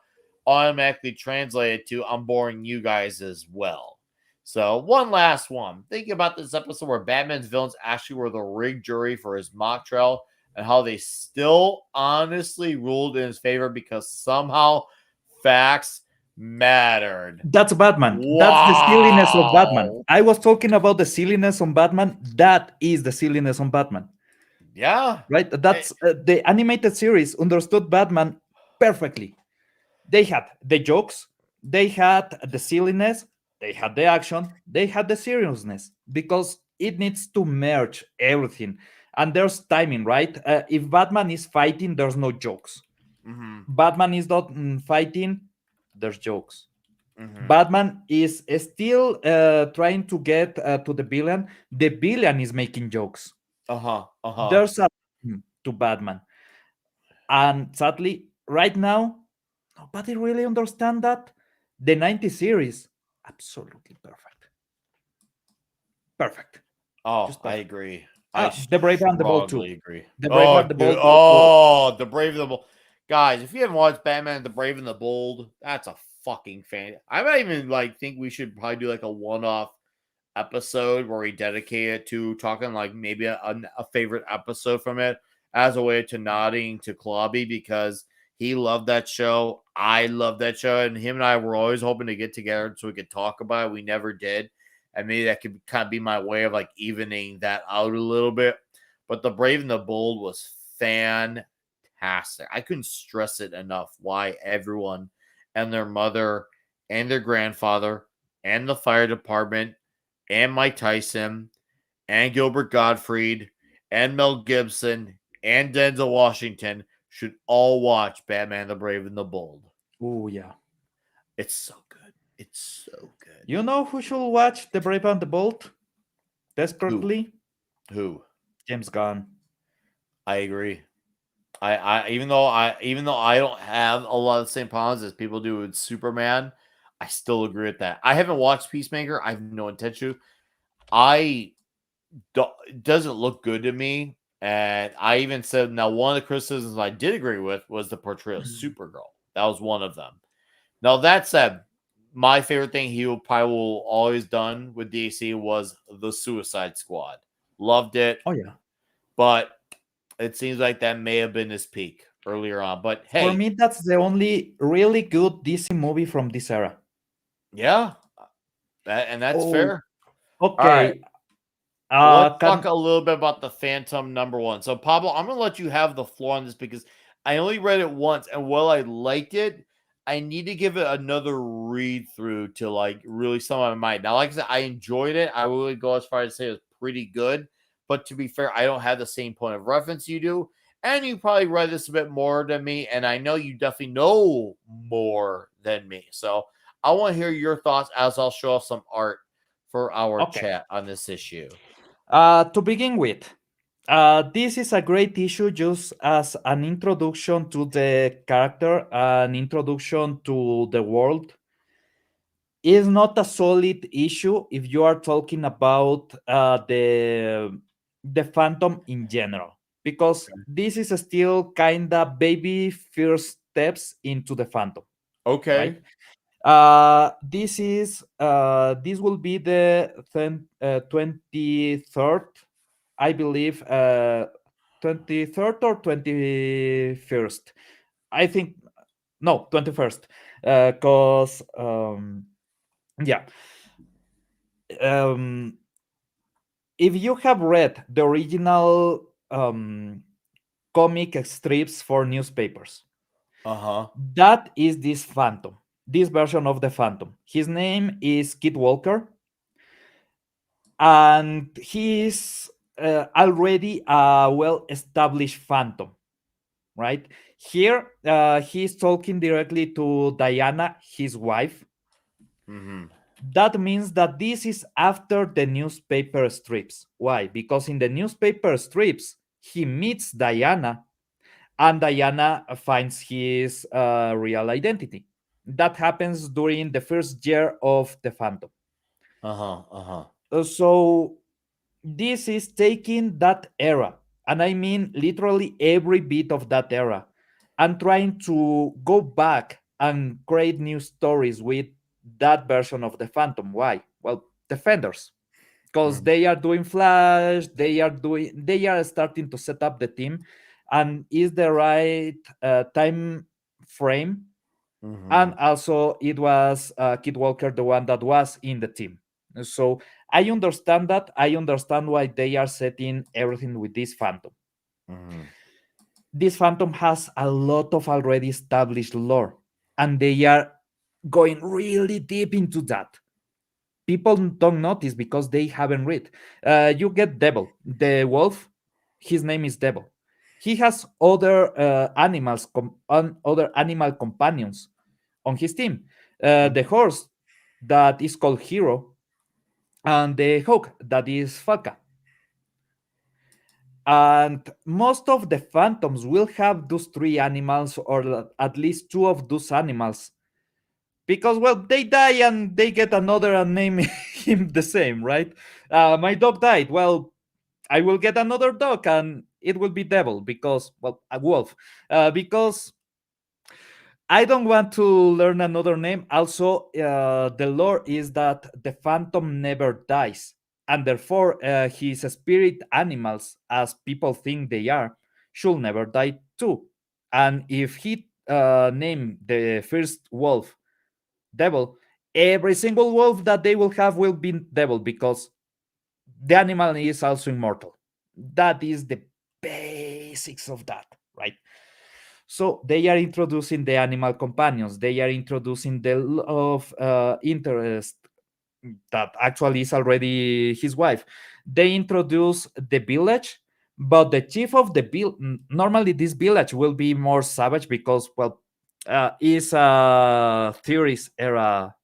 automatically translate it to I'm boring you guys as well. So one last one. Think about this episode where Batman's villains actually were the rigged jury for his mock trial and how they still honestly ruled in his favor because somehow facts mattered. That's Batman. Wow. That's the silliness of Batman. I was talking about the silliness on Batman. That is the silliness on Batman. Yeah. Right? That's the animated series understood Batman perfectly. They had the jokes, they had the silliness, they had the action, they had the seriousness because it needs to merge everything. And there's timing, right? If Batman is fighting, there's no jokes. Mm-hmm. Batman is not fighting, there's jokes. Mm-hmm. Batman is still trying to get to the villain. The villain is making jokes. Uh-huh. Uh-huh. There's a to Batman, and sadly, right now, nobody really understand that. The 90 series, absolutely perfect, perfect, Oh, just I perfect. agree. I The Brave and the Bold too. strongly agree. The Brave Oh, and the dude. Bold was Oh, the Brave and the Bold. Guys, if you haven't watched Batman the Brave and the Bold, that's a fucking fan. I might even like think we should probably do like a one-off episode where we dedicate it to talking like maybe a favorite episode from it as a way to nodding to Clobby because he loved that show. I love that show, and him and I were always hoping to get together so we could talk about it. We never did, and maybe that could kind of be my way of like evening that out a little bit. But the Brave and the Bold was fantastic. I couldn't stress it enough why everyone and their mother and their grandfather and the fire department and Mike Tyson and Gilbert Gottfried and Mel Gibson and Denzel Washington should all watch Batman the Brave and the Bold. oh yeah. It's so good. It's so good. You know who should watch The Brave and the Bold Who? desperately? Who? James Gunn. I agree. I even though I don't have a lot of the same problems as people do with Superman, I still agree with that. I haven't watched Peacemaker. I have no intention to. I it doesn't look good to me. And I even said now one of the criticisms I did agree with was the portrayal of Supergirl. That was one of them. Now that said, my favorite thing he will probably will always done with DC was the Suicide Squad. Loved it, Oh yeah. but it seems like that may have been his peak earlier on. But For hey, me, that's the only really good DC movie from this era. yeah, and that's Oh, fair. All right. okay. Well, let's talk Can a little bit about the Phantom #1. So, Pablo, I'm going to let you have the floor on this because I only read it once, and while I liked it, I need to give it another read through to like really sum up my mind. Now, like I said, I enjoyed it. I would go as far as to say it was pretty good, but to be fair, I don't have the same point of reference you do, and you probably read this a bit more than me, and I know you definitely know more than me. So, I want to hear your thoughts as I'll show off some art for our okay. chat on this issue. To begin with, this is a great issue just as an introduction to the character, an introduction to the world. It's not a solid issue if you are talking about the Phantom in general, because this is still kind of baby first steps into the Phantom, right? Okay. This will be the 23rd, I believe, 23rd or 21st. I think no, 21st, because yeah, um, if you have read the original comic strips for newspapers, Uh-huh. that is this Phantom, this version of the Phantom. His name is Kid Walker, and he is already a well-established Phantom, right? Here, he's talking directly to Diana, his wife. Mm-hmm. That means that this is after the newspaper strips. Why? Because in the newspaper strips, he meets Diana, and Diana finds his real identity. That happens during the first year of the Phantom. Uh-huh. Uh-huh. So this is taking that era, and I mean literally every bit of that era, and trying to go back and create new stories with that version of the Phantom. Why? Well, Defenders, because Mm-hmm. they are doing Flash, they are starting to set up the team, and is the right time frame. Mm-hmm. And also, it was Kid Walker, the one that was in the team. So I understand that. I understand why they are setting everything with this Phantom. Mm-hmm. This Phantom has a lot of already established lore, and they are going really deep into that. People don't notice because they haven't read. You get Devil, the wolf. His name is Devil. He has other other animal companions on his team. The horse that is called Hero, and the hawk that is Falca. And most of the phantoms will have those three animals, or at least two of those animals, because well, they die and they get another and name him the same, right? My dog died. Well, I will get another dog and it will be devil, because well, a wolf, because I don't want to learn another name. Also, the lore is that the phantom never dies, and therefore his spirit animals, as people think they are, should never die too. And if he name the first wolf devil, every single wolf that they will have will be devil, because the animal is also immortal. That is the basics of that, right? So they are introducing the animal companions. They are introducing the love interest that actually is already his wife. They introduce the village, but the chief of the normally this village will be more savage, because well, is a theorist era,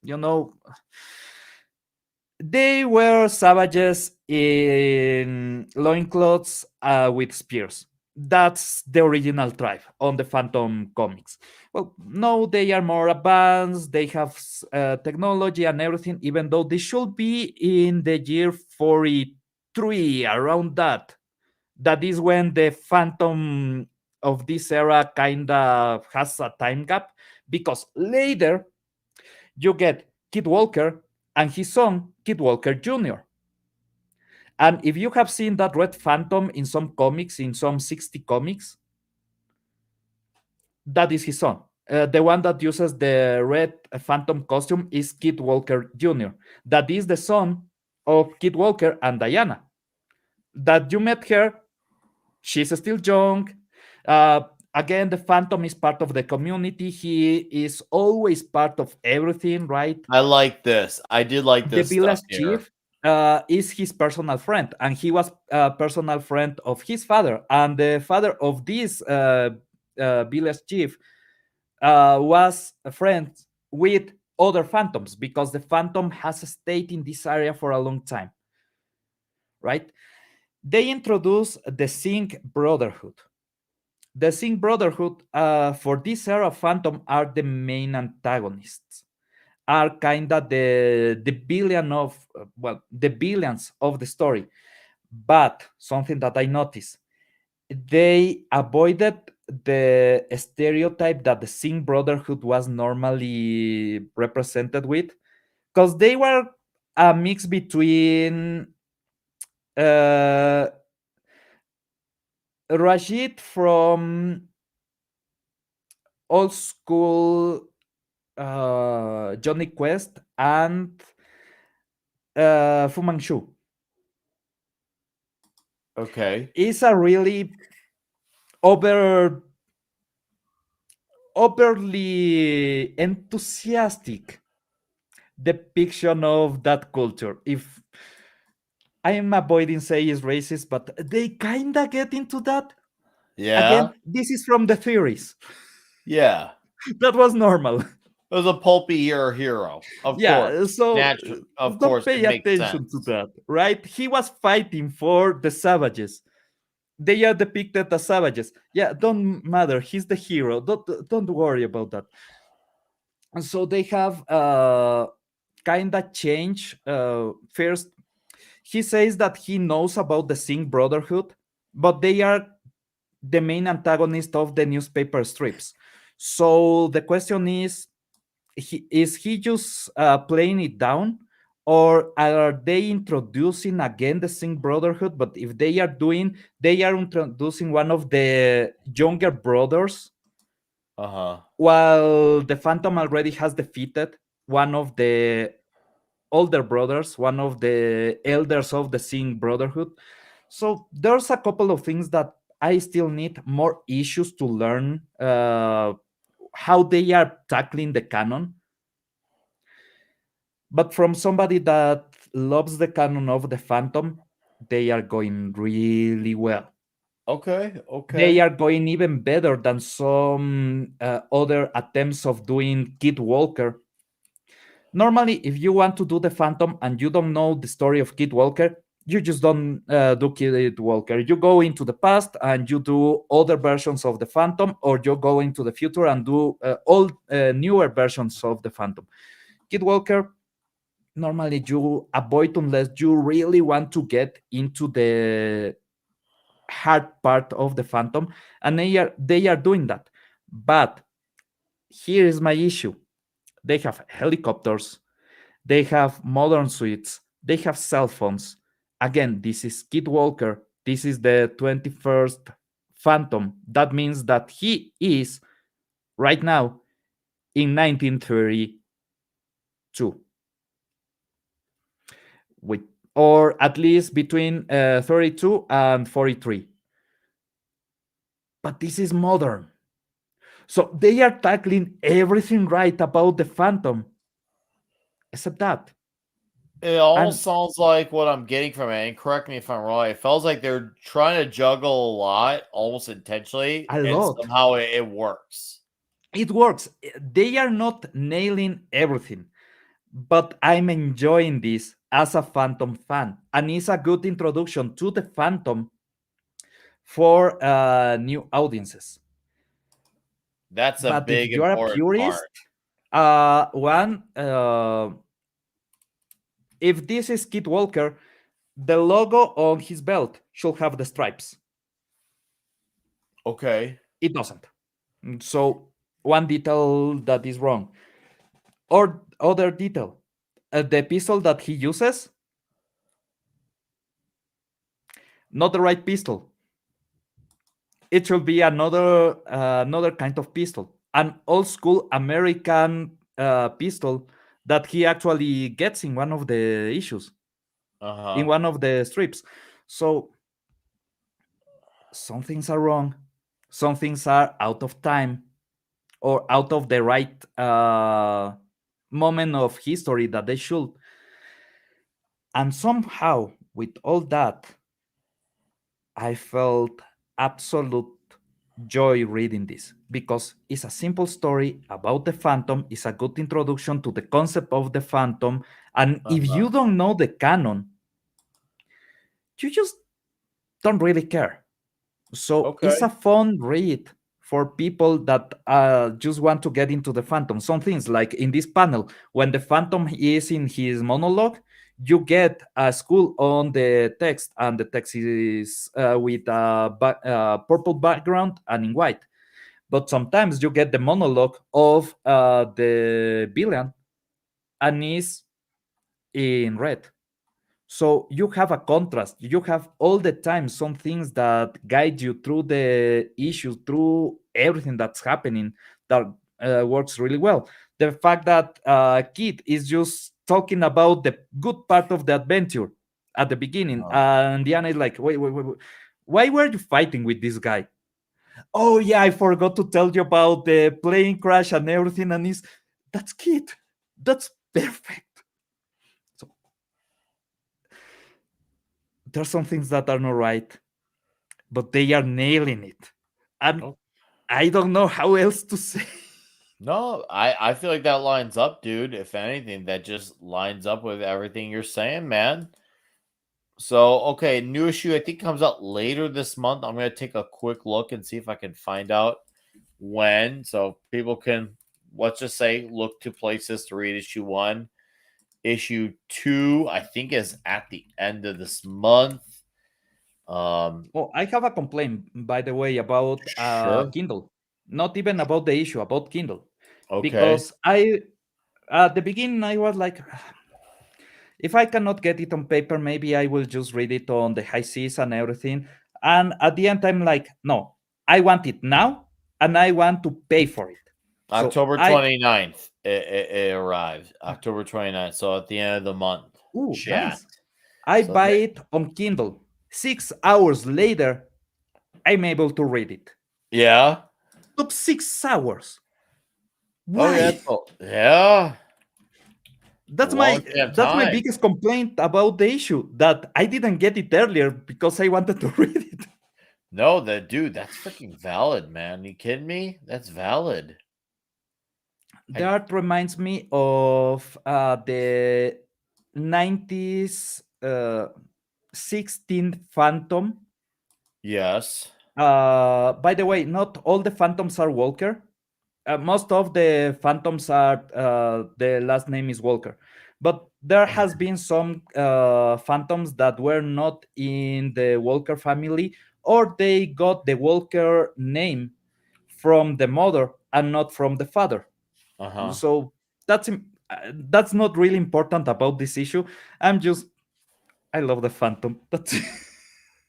you know, they were savages in loincloths with spears. That's the original tribe on the Phantom comics. Well, no, they are more advanced. They have technology and everything, even though they should be in the year 43, around that. That is when the Phantom of this era kind of has a time gap, because later you get Kid Walker and his son, Kid Walker Jr. And if you have seen that Red Phantom in some comics, in some 60 comics, that is his son. The one that uses the Red Phantom costume is Kid Walker Jr. That is the son of Kid Walker and Diana. That you met her, she's still young. Uh, Again, the Phantom is part of the community. He is always part of everything, right? I like this. I did like The this stuff village here. chief is his personal friend, and he was a personal friend of his father. And the father of this village chief was a friend with other phantoms, because the phantom has stayed in this area for a long time, right? They introduce the Singh Brotherhood. The Singh Brotherhood, for this era of phantom, are the main antagonists, are kind of the billion of well, the billions of the story. But something that I noticed, they avoided the stereotype that the Singh Brotherhood was normally represented with, because they were a mix between uh, Rashid from old school Johnny Quest and Fu Manchu. Okay. It's a really over overly enthusiastic depiction of that culture. If I am avoiding saying it's racist, but they kinda get into that. Yeah. Again, this is from the theories. Yeah. That was normal. It was a pulpy hero. Of course. Yeah, so Natural. Of don't course, it pay makes attention to sense. that, right? He was fighting for the savages. They are depicted as savages. Yeah, don't matter. He's the hero. Don't worry about that. And so they have kind of change. First, he says that he knows about the Singh Brotherhood, but they are the main antagonist of the newspaper strips. So the question is he just playing it down, or are they introducing again the Singh Brotherhood? But if they are doing, they are introducing one of the younger brothers, Uh-huh. while the Phantom already has defeated one of the older brothers, one of the elders of the Singh Brotherhood. So there's a couple of things that I still need more issues to learn how they are tackling the canon. But from somebody that loves the canon of the Phantom, they are going really well. Okay. They Okay. are going even better than some other attempts of doing Kid Walker. Normally, if you want to do the Phantom and you don't know the story of Kid Walker, you just don't do Kid Walker. You go into the past and you do other versions of the Phantom, or you go into the future and do all newer versions of the Phantom. Kid Walker, normally you avoid unless you really want to get into the hard part of the Phantom, and they are doing that. But here is my issue: they have helicopters, they have modern suites, they have cell phones. Again, this is Kid Walker. This is the 21st Phantom. That means that he is right now in 1932, with, or at least between 32 and 43. But this is modern. So they are tackling everything right about the Phantom, except that. It almost And sounds like what I'm getting from it, and correct me if I'm wrong. It feels like they're trying to juggle a lot, almost intentionally, a and lot. somehow it works. It works. They are not nailing everything, but I'm enjoying this as a Phantom fan. And it's a good introduction to the Phantom for new audiences. That's a But if big you're a important purist, part. one, if this is Kid Walker, the logo on his belt should have the stripes. Okay. It doesn't. So, one detail that is wrong. Or other detail, the pistol that he uses, not the right pistol. It should be another kind of pistol, an old school American pistol that he actually gets in one of the issues, in Uh-huh. one of the strips. So some things are wrong, some things are out of time or out of the right moment of history that they should. And somehow, with all that, I felt absolute joy reading this because it's a simple story about the Phantom. It's a good introduction to the concept of the Phantom. And if Uh-huh. you don't know the canon, you just don't really care. So it's a Okay. fun read for people that just want to get into the Phantom. Some things like in this panel, when the Phantom is in his monologue, you get a school on the text, and the text is with a purple background and in white. But sometimes you get the monologue of the villain and is in red. So you have a contrast. You have all the time some things that guide you through the issue, through everything that's happening, that works really well. The fact that Kid is just talking about the good part of the adventure at the beginning, Uh, and Diana is like, wait, why were you fighting with this guy? Oh yeah, I forgot to tell you about the plane crash and everything, and that's Kid. That's perfect. So there's some things that are not right, but they are nailing it. And oh, I don't know how else to say. no, I feel like that lines up, dude. If anything, that just lines up with everything you're saying, man. So, okay, new issue I think comes out later this month. I'm gonna take a quick look and see if I can find out when, so people can, let's just say, look to places to read issue one. Issue two, I think, is at the end of this month. Oh, I have a complaint, by the way, about Sure. Kindle. Not even about the issue, about Kindle. Okay. Because at the beginning, I was like, if I cannot get it on paper, maybe I will just read it on the high seas and everything. And at the end, I'm like, no, I want it now and I want to pay for it. So October 29th, it arrives. October 29th. So at the end of the month. Chat. nice. I So buy it on Kindle. 6 hours later, I'm able to read it. yeah. Took 6 hours. Oh yeah. Why? Yeah. That's Long my damn that's my time. biggest complaint about the issue, that I didn't get it earlier because I wanted to read it. No, that dude, that's freaking valid, man. You kidding me? That's valid. I That reminds me of the 90s 16th Phantom. yes. By the way, not all the Phantoms are Walker. Most of the Phantoms are the last name is Walker, but there has been some Phantoms that were not in the Walker family, or they got the Walker name from the mother and not from the father. Uh-huh. So that's not really important about this issue. I'm just I love the Phantom. That's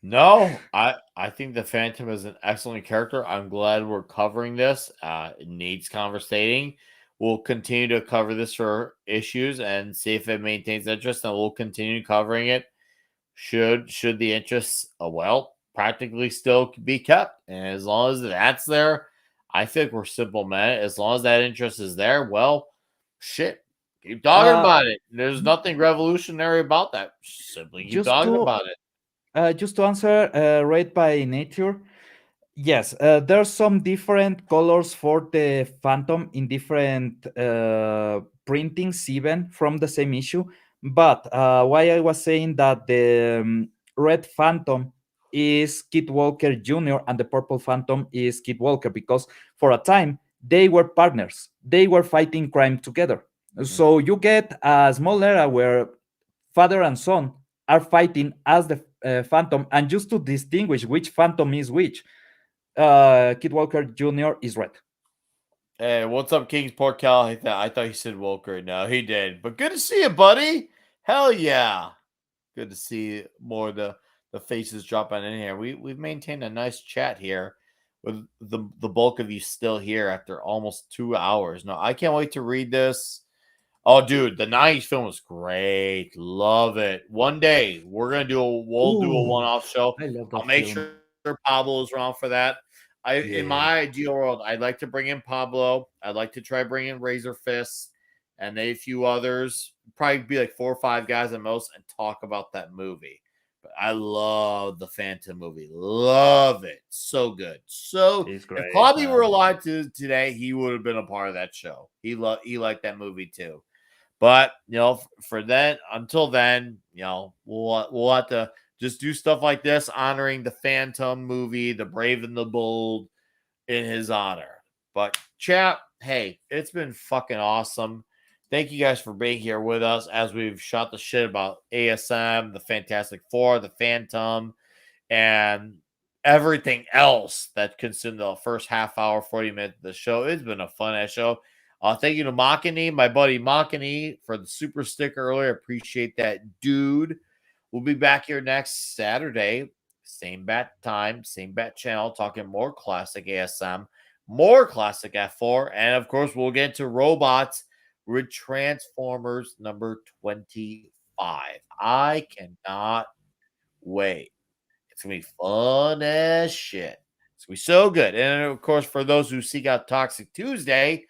No, I think the Phantom is an excellent character. I'm glad we're covering this. It needs conversating. We'll continue to cover this for issues and see if it maintains interest, and we'll continue covering it. Should the interest, well, practically still be kept, and as long as that's there, I think we're simple men. As long as that interest is there, well, shit, keep talking uh, about it. There's nothing revolutionary about that. Simply keep just talking to about it. just to answer Read by Nature. Yes, there's some different colors for the Phantom in different printings, even from the same issue. But why I was saying that the Red Phantom is Kid Walker Jr. and the Purple Phantom is Kid Walker, because for a time they were partners. They were fighting crime together. Mhm. So you get a small era where father and son are fighting as the Phantom, and just to distinguish which Phantom is which, Kid Walker Jr. is red. Hey, what's up, Kingsport Cal? I thought he said Wilker. No, he did. But good to see you, buddy. Hell yeah. Good to see more of the faces dropping in here. We've maintained a nice chat here with the bulk of you still here after almost 2 hours. No, I can't wait to read this. Oh, dude, the '90s film was great. Love it. One day we'll do a Ooh, one-off show. I love I'll that make film. sure Pablo is around for that. In Yeah, my ideal world, I'd like to bring in Pablo. I'd like to try bring in Razor Fist and a few others. Probably be like 4 or 5 guys at most, and talk about that movie. But I love the Phantom movie. Love it. So good. So he's if great, Clobby were man. alive today, he would have been a part of that show. He liked that movie too. But for then, until then, we'll have to just do stuff like this, honoring the Phantom movie, The Brave and the Bold, in his honor. But chat, hey, it's been fucking awesome. Thank you guys for being here with us as we've shot the shit about ASM, the Fantastic Four, the Phantom, and everything else that consumed the first half hour, 40 minutes of the show. It's been a fun ass show. Thank you to Makani, my buddy Makani, for the super sticker earlier. Appreciate that, dude. We'll be back here next Saturday, same bat time, same bat channel, talking more classic ASM, more classic F4, and of course, we'll get to robots with Transformers number 25. I cannot wait. It's gonna be fun as shit. It's gonna be so good. And of course, for those who seek out Toxic Tuesday,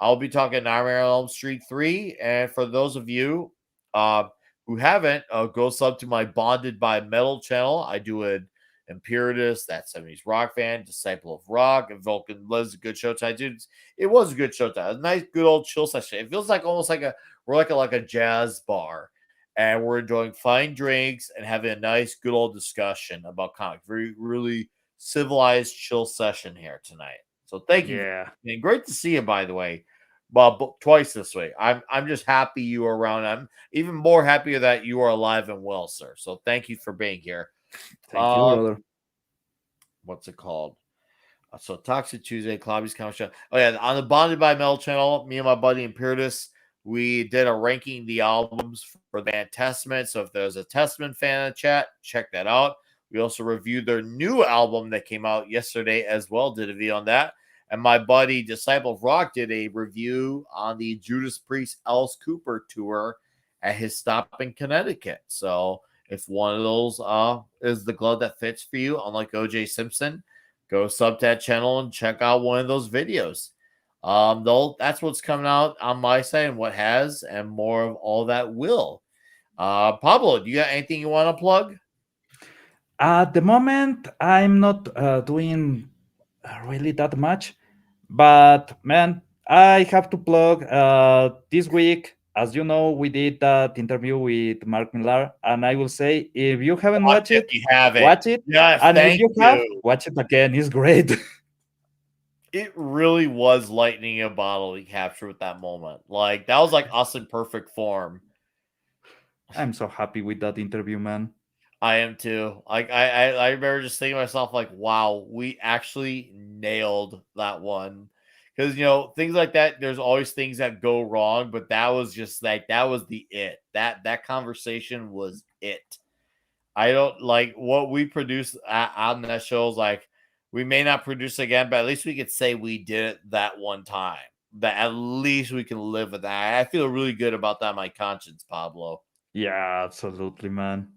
I'll be talking Nightmare on Elm Street 3. And for those of you uh, who haven't, go sub to my Bonded by Metal channel. I do an Imperatus, that 70s rock fan, Disciple of Rock, and Vulcan was a good show tonight, dude. It was a good show tonight. A nice, good old chill session. It feels like almost like we're like a jazz bar, and we're enjoying fine drinks and having a nice, good old discussion about comics. Very, really civilized, chill session here tonight. So thank you, Yeah, and great to see you, by the way. Bob, twice this week. I'm just happy you are around. I'm even more happier that you are alive and well, sir. So thank you for being here. thank you, brother. What's it called? So Toxic Tuesday, Clobby's Comic Show. Oh yeah, on the Bonded by Mel channel, me and my buddy Imperatus, we did a ranking the albums for the band Testament. So if there's a Testament fan in the chat, check that out. We also reviewed their new album that came out yesterday as well. Did a video on that. And my buddy Disciple of Rock did a review on the Judas Priest Alice Cooper tour at his stop in Connecticut. So if one of those is the glove that fits for you, unlike OJ Simpson, go sub that channel and check out one of those videos. Though that's what's coming out on my side and what has, and more of all that will. Pablo, do you got anything you want to plug? At the moment, I'm not doing really that much, but man, I have to plug this week. As you know, we did that interview with Mark Millar, and I will say, if you haven't Watch watched it. it, You have it. watch it, Yes, and if thank you have, you. watch it again. It's great. It really was lightning in a bottle he captured with that moment. Like that was like us in perfect form. I'm so happy with that interview, man. I am too. Like I remember just thinking to myself, like, wow, we actually nailed that one. Because things like that, there's always things that go wrong, but that was just like that was the it. That conversation was it. I don't like what we produce on that show is like we may not produce again, but at least we could say we did it that one time. That at least we can live with that. I feel really good about that, my conscience, Pablo. Yeah, absolutely, man.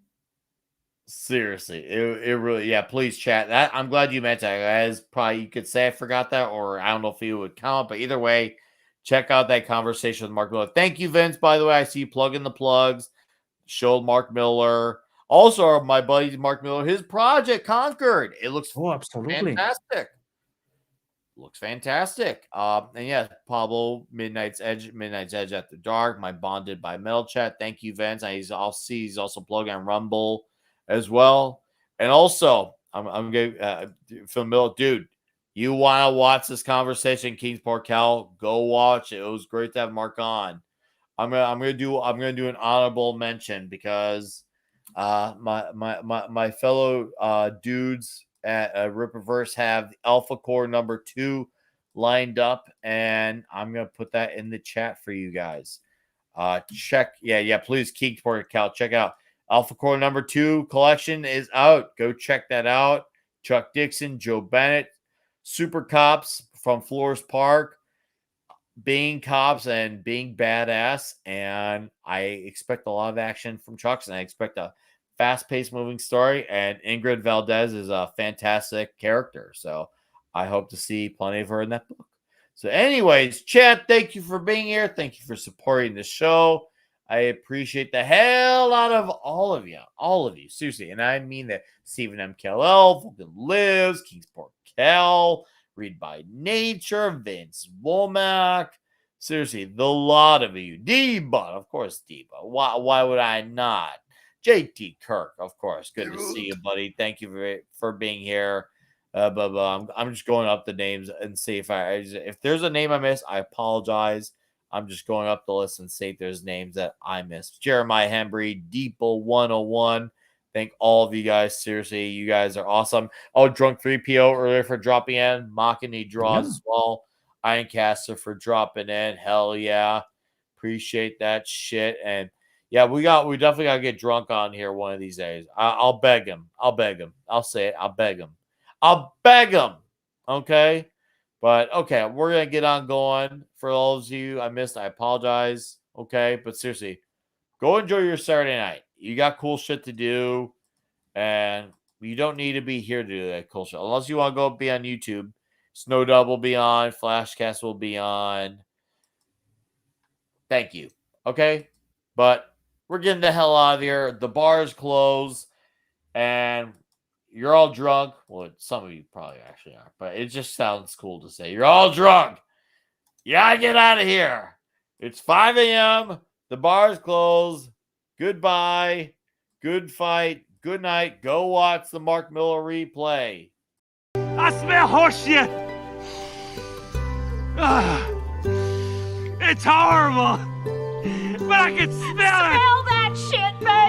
Seriously, it really, yeah. Please chat that. I'm glad you mentioned that. As probably you could say I forgot that, or I don't know if you would count, but either way, check out that conversation with Mark Miller. Thank you, Vince. By the way, I see you plugging the plugs. Showed Mark Miller. Also, my buddy Mark Miller, his project Conquered. It looks Oh, absolutely. fantastic. Looks fantastic. And yeah, Pablo, Midnight's Edge After Dark, my Bonded by Metal Chat. Thank you, Vince. He's also plugging on Rumble as well. And also, I'm gonna Phil Miller, dude. You want to watch this conversation, Kingsport Cal? Go watch it. It was great to have Mark on. I'm gonna do an honorable mention because my fellow dudes at Rippaverse have Alpha Core number 2 lined up, and I'm gonna put that in the chat for you guys. Check, yeah, please, Kingsport account, check out Alpha Core number 2 collection is out. Go check that out. Chuck Dixon, Joe Bennett, Super Cops from Flores Park, being cops and being badass, and I expect a lot of action from Chucks, and I expect a fast-paced moving story, and Ingrid Valdez is a fantastic character, so I hope to see plenty of her in that book. So anyways, chat, thank you for being here. Thank you for supporting the show. I appreciate the hell out of all of you, seriously, and I mean that. Stephen M. Kellel, Vulcan Lives, Kingsport Kel, Read by Nature, Vince Womack. Seriously, the lot of you. D-Bot, of course, D-Bot. Why would I not? JT Kirk, of course. Good to see you, buddy. Thank you for being here. But I'm just going up the names and see if there's a name I missed, I apologize. I'm just going up the list and see if there's names that I missed. Jeremiah Hembry, Deeple 101. Thank all of you guys. Seriously, you guys are awesome. Oh, Drunk 3PO earlier for dropping in. Machiny draws as well. Ironcaster for dropping in. Hell yeah. Appreciate that shit. And yeah, we definitely gotta get Drunk on here one of these days. I'll beg him. I'll say it. I'll beg him. Okay. But okay, we're gonna get on going. For all of you I missed, I apologize. Okay, but seriously, go enjoy your Saturday night. You got cool shit to do, and you don't need to be here to do that cool shit. Unless you want to go be on YouTube. Snow Dub will be on. Flashcast will be on. Thank you. Okay? But we're getting the hell out of here. The bar is closed, and you're all drunk. Well, some of you probably actually are, but it just sounds cool to say. You're all drunk. You gotta get out of here. It's 5 a.m. The bar is closed. Goodbye. Good fight. Good night. Go watch the Mark Miller replay. I smell horse shit. It's horrible, but I can smell it. Smell that shit, baby!